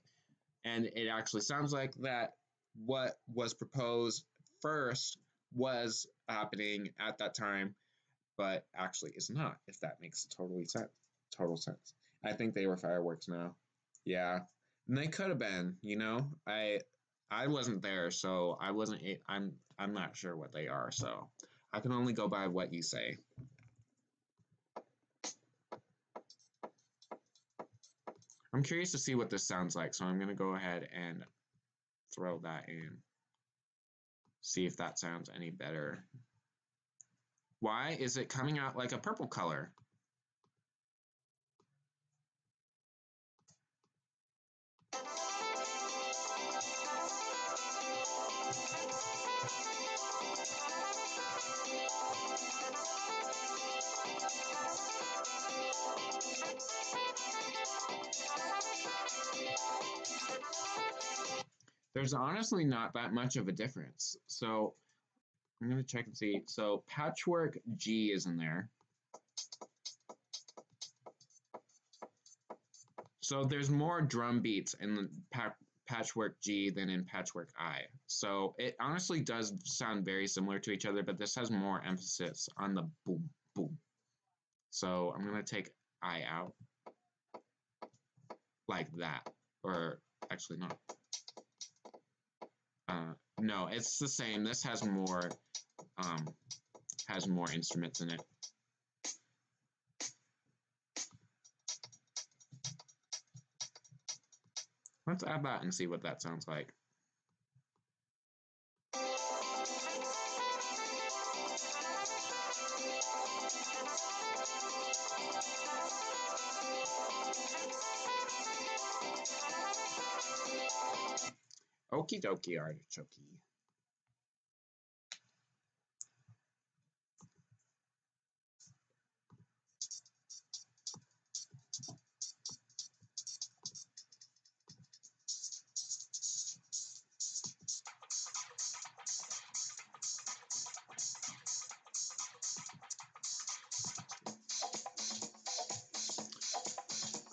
and it actually sounds like that what was proposed first was happening at that time, but actually is not, if that makes total sense. I think they were fireworks now. Yeah. And they could have been, you know. I wasn't there, so I wasn't I'm not sure what they are, so I can only go by what you say. I'm curious to see what this sounds like, so I'm going to go ahead and throw that in. See if that sounds any better. Why is it coming out like a purple color? There's honestly not that much of a difference. So I'm going to check and see. So Patchwork G is in there. So there's more drum beats in Patchwork G than in Patchwork I. So it honestly does sound very similar to each other, but this has more emphasis on the boom, boom. So I'm going to take I out like that. Or actually not. No, it's the same. This has more instruments in it. Let's add that and see what that sounds like. Okie dokie artichoke.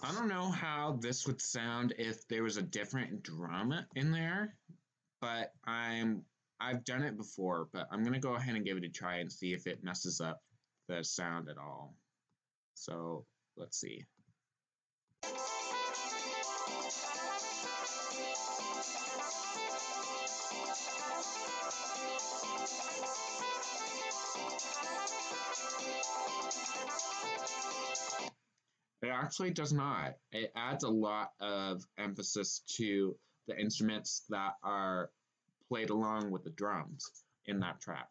I don't know how this would sound if there was a different drum in there, but I've done it before, but I'm gonna go ahead and give it a try and see if it messes up the sound at all. So let's see. It actually does not. It adds a lot of emphasis to the instruments that are played along with the drums in that track.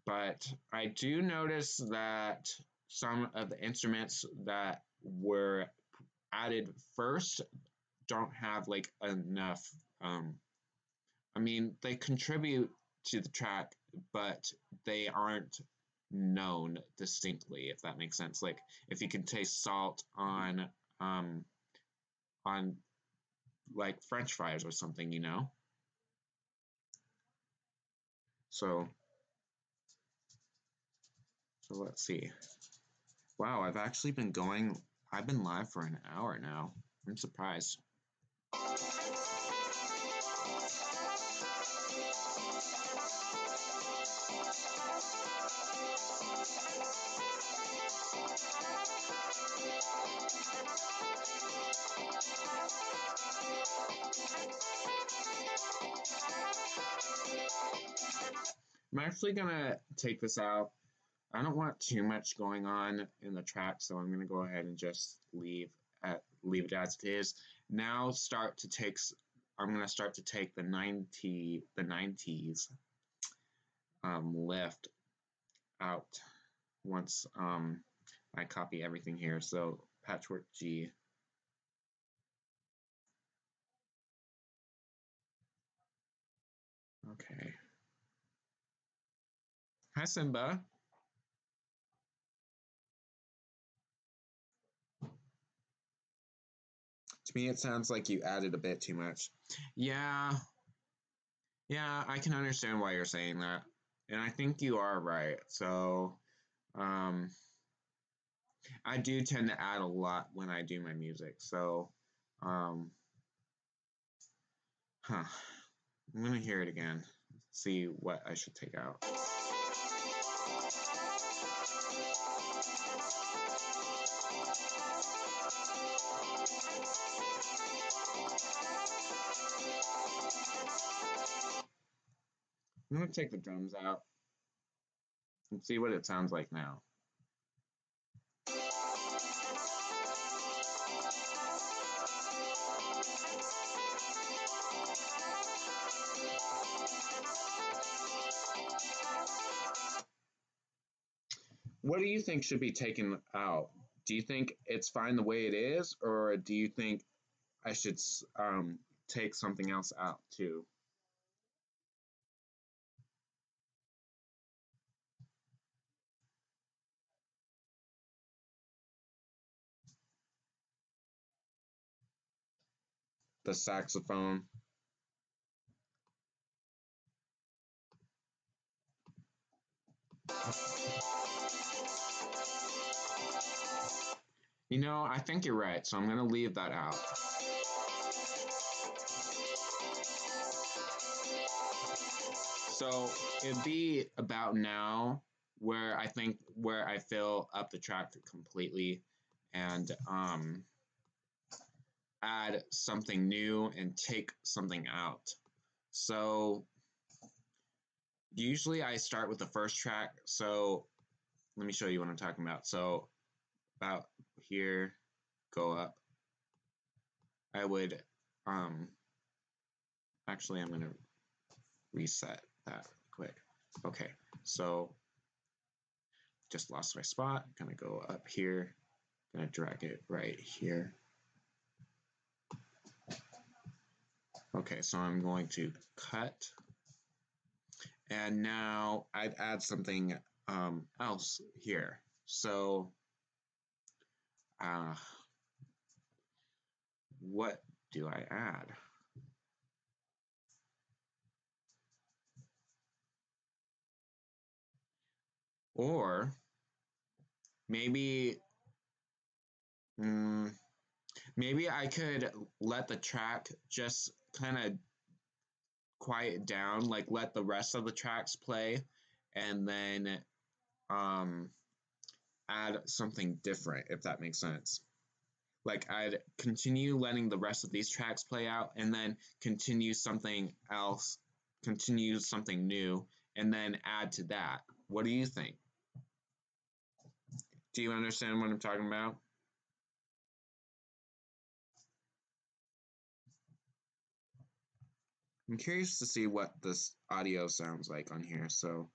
But I do notice that some of the instruments that were added first don't have like enough. I mean, they contribute to the track, but they aren't known distinctly, if that makes sense. Like if you can taste salt on like French fries or something, you know. So let's see. Wow, I've been live for an hour now. I'm surprised. I'm actually gonna take this out. I don't want too much going on in the track, so I'm gonna go ahead and just leave it as it is. Now I'm gonna start to take the 90s lift out once I copy everything here. So Patchwork G. Okay. Hi, Simba. To me, it sounds like you added a bit too much. Yeah, I can understand why you're saying that. And I think you are right. So, um, I do tend to add a lot when I do my music. So, um, I'm going to hear it again, see what I should take out. I'm going to take the drums out and see what it sounds like now. What do you think should be taken out? Do you think it's fine the way it is, or do you think I should take something else out too? the saxophone. You know, I think you're right, so I'm going to leave that out. So it'd be about now where I fill up the track completely and add something new and take something out. So usually I start with the first track. So let me show you what I'm talking about. So about here, go up. I would actually I'm gonna reset that quick. Okay, so just lost my spot. Gonna go up here, gonna drag it right here. Okay, so I'm going to cut, and now I'd add something else here. So what do I add? Or maybe maybe I could let the track just kind of quiet down, like let the rest of the tracks play, and then add something different, if that makes sense. Like I'd continue letting the rest of these tracks play out, and then continue something else, continue something new, and then add to that. What do you think? Do you understand what I'm talking about? I'm curious to see what this audio sounds like on here, so.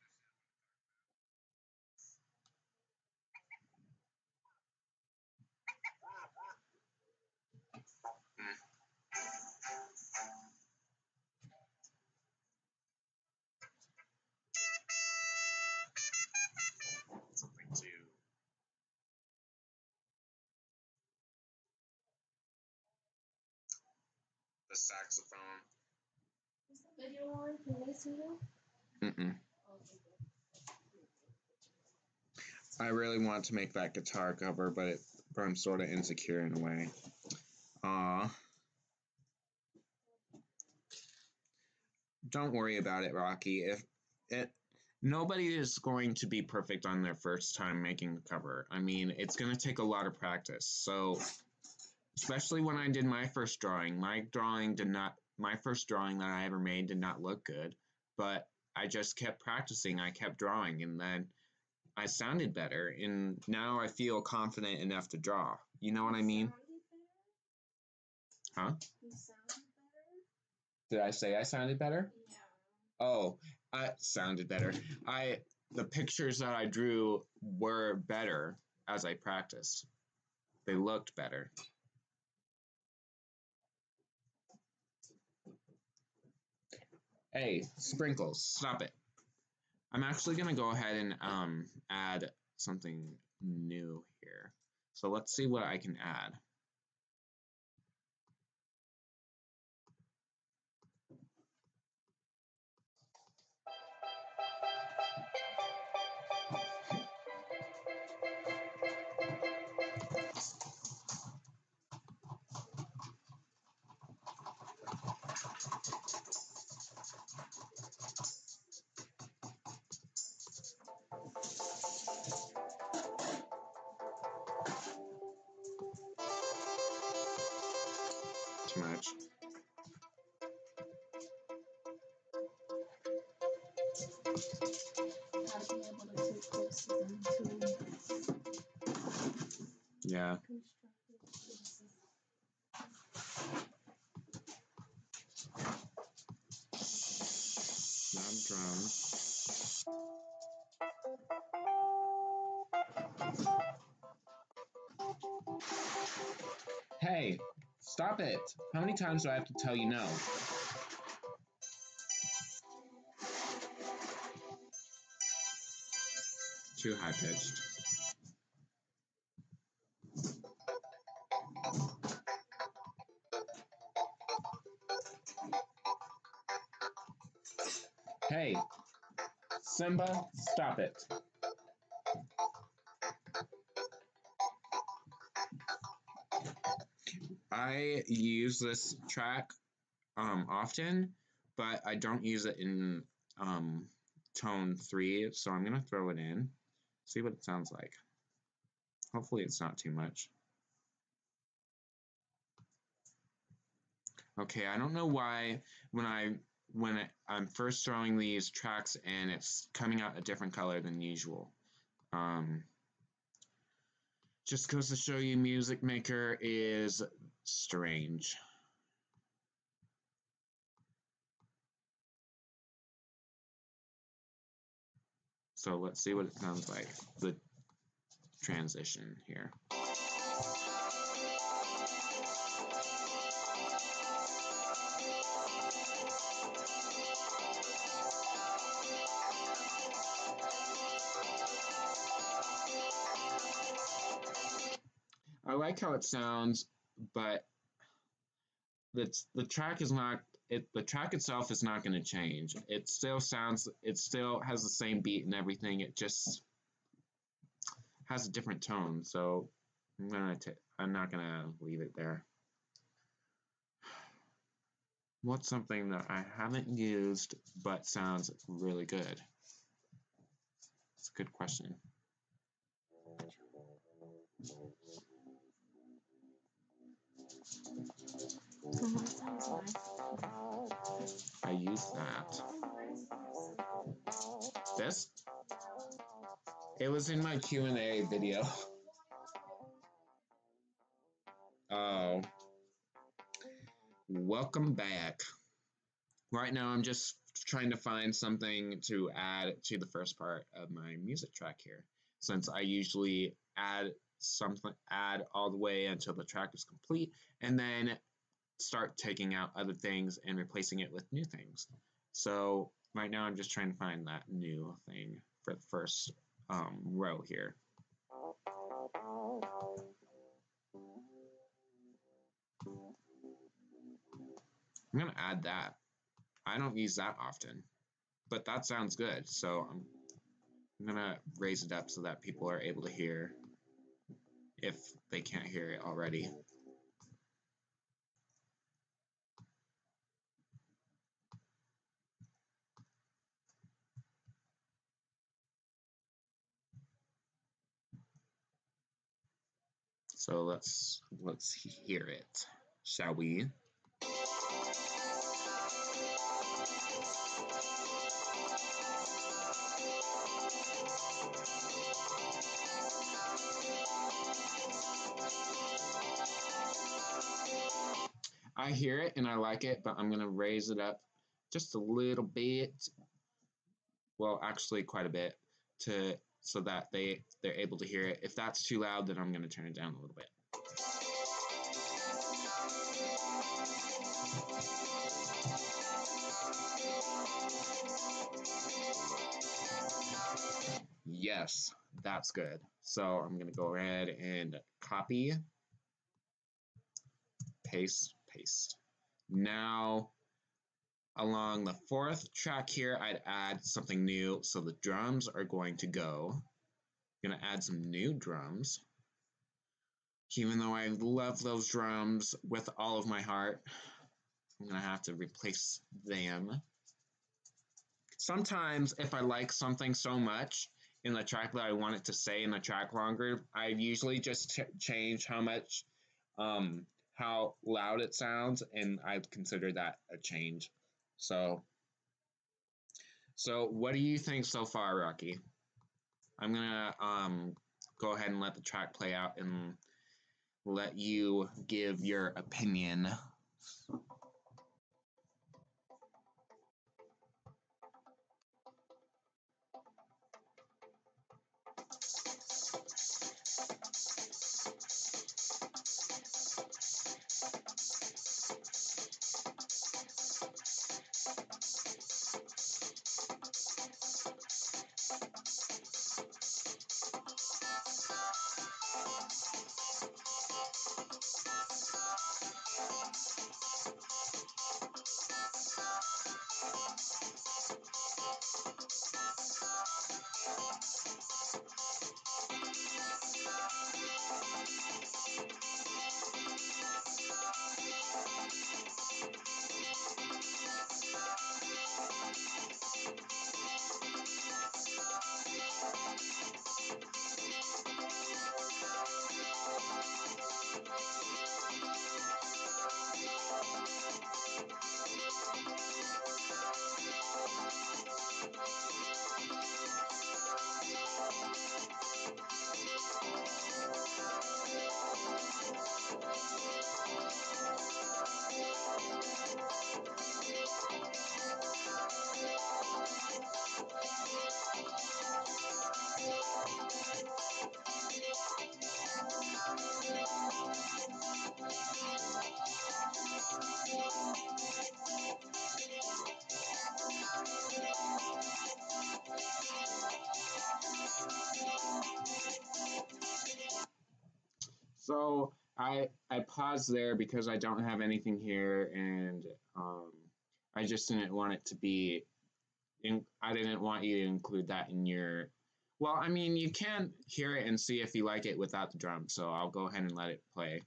Something to the saxophone. Is the video on? Can they see you? Mm-mm. I really want to make that guitar cover, but I'm sort of insecure in a way. Don't worry about it, Rocky. If it Nobody is going to be perfect on their first time making the cover. I mean, it's going to take a lot of practice. So, especially when I did my first drawing, my first drawing that I ever made did not look good, but I just kept practicing. I kept drawing, and then I sounded better, and now I feel confident enough to draw. You know what I mean? Huh? You sounded better? Did I say I sounded better? Yeah. Oh, I sounded better. The pictures that I drew were better as I practiced. They looked better. Hey, Sprinkles, stop it. I'm actually gonna go ahead and add something new here. So let's see what I can add. Too much. Gotta be able to take criticism too. Yeah. Constructive criticism. Not drums. Hey, stop it. How many times do I have to tell you no? Too high pitched. Hey, Simba, stop it. I use this track often, but I don't use it in tone 3, so I'm going to throw it in, see what it sounds like. Hopefully it's not too much. Okay, I don't know why when I'm first throwing these tracks in, it's coming out a different color than usual. Just goes to show you Music Maker is strange. So let's see what it sounds like, the transition here. I like how it sounds, but the track is not the track itself is not going to change. It still has the same beat and everything. It just has a different tone. So I'm not gonna leave it there. What's something that I haven't used but sounds really good? It's a good question. I use that. This? It was in my Q&A video. Oh. Welcome back. Right now I'm just trying to find something to add to the first part of my music track here, since I usually add all the way until the track is complete, and then start taking out other things and replacing it with new things. So right now I'm just trying to find that new thing for the first row here. I'm gonna add that. I don't use that often, but that sounds good. So I'm gonna raise it up so that people are able to hear if they can't hear it already. So let's hear it, shall we? I hear it and I like it, but I'm gonna raise it up just a little bit. Well, actually quite a bit, so that they're able to hear it. If that's too loud, then I'm gonna turn it down a little bit. Yes, that's good. So I'm gonna go ahead and copy, paste, paste. Now, along the fourth track here, I'd add something new. So the drums are going to go. I'm gonna add some new drums. Even though I love those drums with all of my heart, I'm gonna have to replace them. Sometimes if I like something so much in the track that I want it to stay in the track longer, I usually just change how loud it sounds, and I'd consider that a change. So what do you think so far, Rocky? I'm gonna go ahead and let the track play out and let you give your opinion. So I paused there because I don't have anything here, and I just didn't want it to be. I didn't want you to include that in your. Well, I mean, you can hear it and see if you like it without the drums. So I'll go ahead and let it play.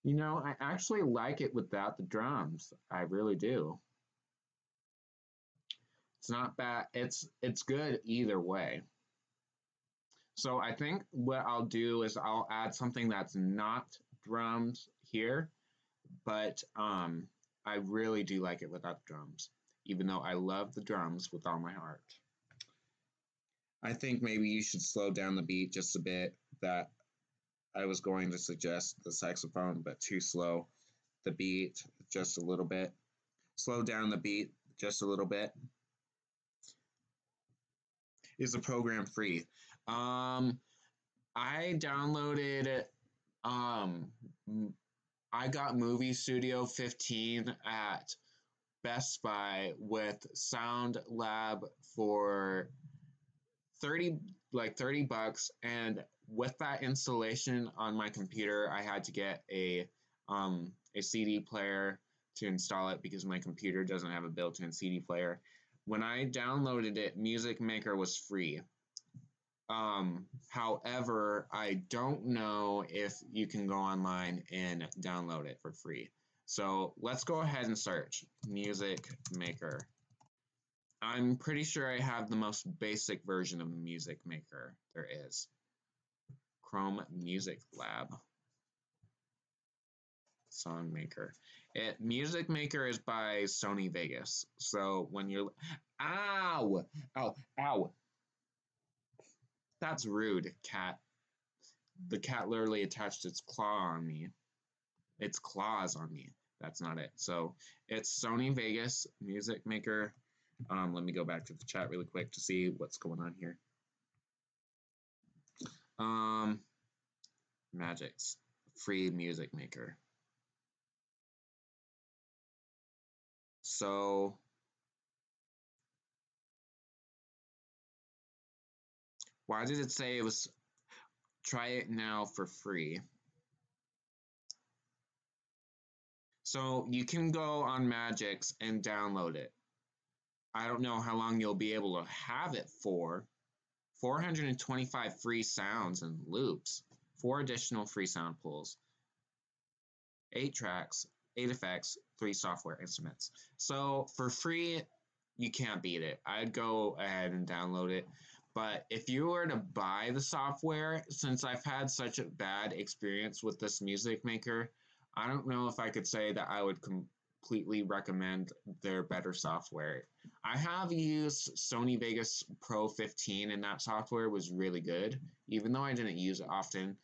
You know, I actually like it without the drums. I really do. It's not bad. It's good either way. So I think what I'll do is I'll add something that's not drums here, but I really do like it without the drums, even though I love the drums with all my heart. I think maybe you should slow down the beat just a bit. That I was going to suggest the saxophone, but too slow. The beat just a little bit. Slow down the beat just a little bit. Is the program free? I downloaded I got Movie Studio 15 at Best Buy with Sound Lab for 30 bucks, and with that installation on my computer I had to get a CD player to install it because my computer doesn't have a built-in CD player. When I downloaded it, Music Maker was free. However, I don't know if you can go online and download it for free. So let's go ahead and search Music Maker. I'm pretty sure I have the most basic version of Music Maker there is. Chrome Music Lab. Song Maker. Music Maker is by Sony Vegas. So when you're... Ow! Ow! Ow! That's rude, cat. The cat literally attached its claw on me. Its claws on me. That's not it. So it's Sony Vegas Music Maker. Let me go back to the chat really quick to see what's going on here. Magic's free music maker. So why did it say it was try it now for free? So you can go on Magic's and download it. I don't know how long you'll be able to have it for. 425 free sounds and loops, 4 additional free sound pools, 8 tracks, 8 effects, 3 software instruments. So for free, you can't beat it. I'd go ahead and download it. But if you were to buy the software, since I've had such a bad experience with this music maker, I don't know if I could say that I would completely recommend their better software. I have used Sony Vegas Pro 15 and that software was really good. Even though I didn't use it often,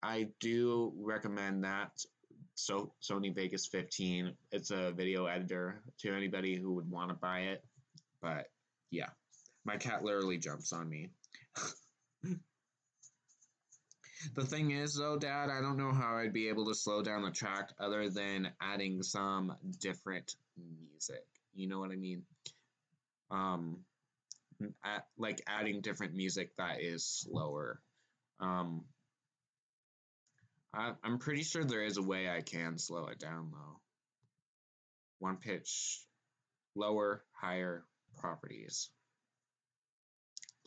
I do recommend that. So Sony Vegas 15, it's a video editor to anybody who would want to buy it. But yeah, my cat literally jumps on me. The thing is though, Dad, I don't know how I'd be able to slow down the track other than adding some different music. You know what I mean? Like adding different music that is slower. I'm pretty sure there is a way I can slow it down though. One pitch, lower, higher properties.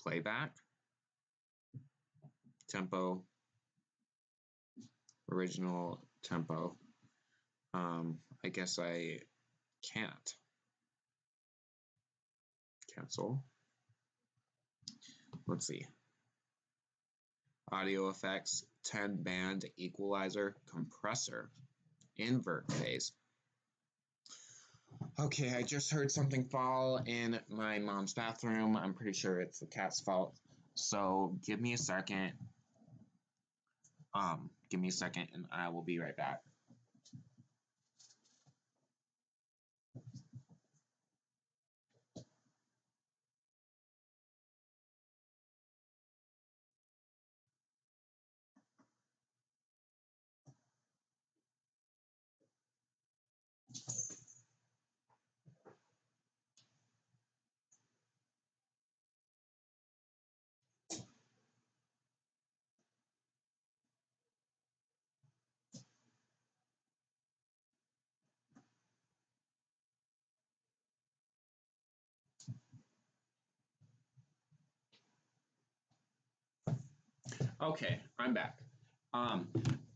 Playback, tempo, original tempo. I guess I can't. Cancel. Let's see. Audio effects, 10 band equalizer, compressor, invert phase. Okay, I just heard something fall in my mom's bathroom. I'm pretty sure it's the cat's fault. So give me a second. Give me a second and I will be right back. Okay, I'm back. Um,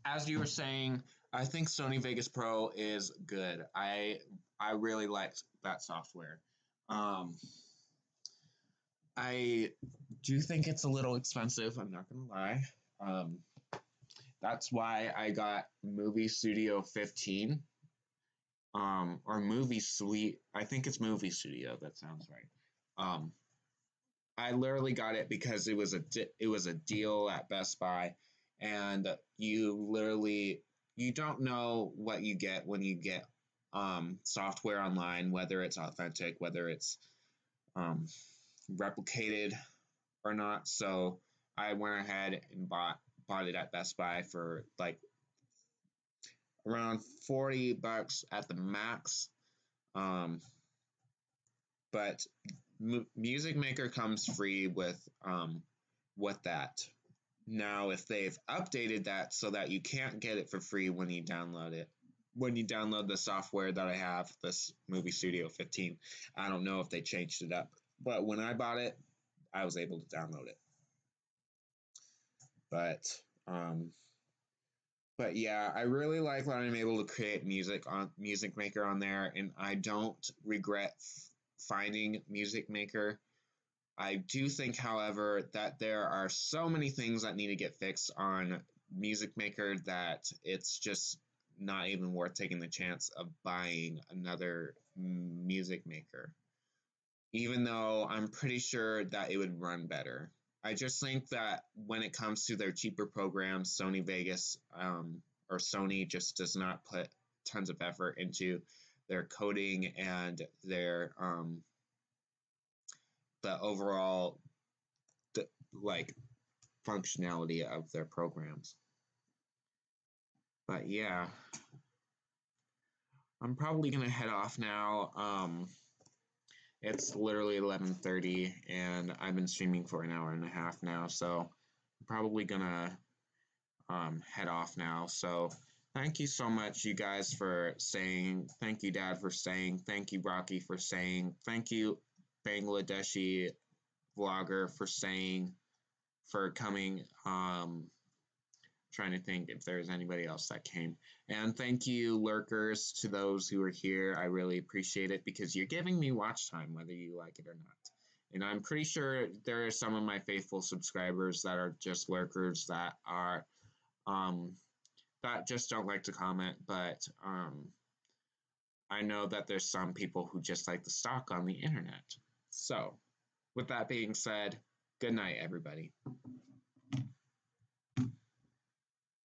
as you were saying, I think Sony Vegas Pro is good. I really liked that software. Um, I do think it's a little expensive. I'm not gonna lie. Um, that's why I got Movie Studio 15, or Movie Suite. I think it's Movie Studio. That sounds right. Um, I literally got it because it was a deal at Best Buy, and you don't know what you get when you get software online, whether it's authentic, whether it's um, replicated or not. So I went ahead and bought it at Best Buy for like around $40 at the max. Um, but Music Maker comes free with that. Now, if they've updated that so that you can't get it for free when you download it, when you download the software that I have, this Movie Studio 15, I don't know if they changed it up. But when I bought it, I was able to download it. But um, but yeah, I really like that I'm able to create music on Music Maker on there, and I don't regret finding Music Maker. I do think, however, that there are so many things that need to get fixed on Music Maker that it's just not even worth taking the chance of buying another Music Maker, even though I'm pretty sure that it would run better. I just think that when it comes to their cheaper programs, Sony Vegas or Sony just does not put tons of effort into their coding and their the overall the, like functionality of their programs. But yeah, I'm probably gonna head off now. It's literally 11:30, and I've been streaming for an hour and a half now, so I'm probably gonna head off now. So thank you so much, you guys, for saying. Thank you, Dad, for saying. Thank you, Rocky, for saying. Thank you, Bangladeshi vlogger, for saying. For coming. Trying to think if there's anybody else that came. And thank you, lurkers, to those who are here. I really appreciate it because you're giving me watch time, whether you like it or not. And I'm pretty sure there are some of my faithful subscribers that are just lurkers that are that just don't like to comment. But I know that there's some people who just like to stalk on the internet. So, with that being said, good night, everybody.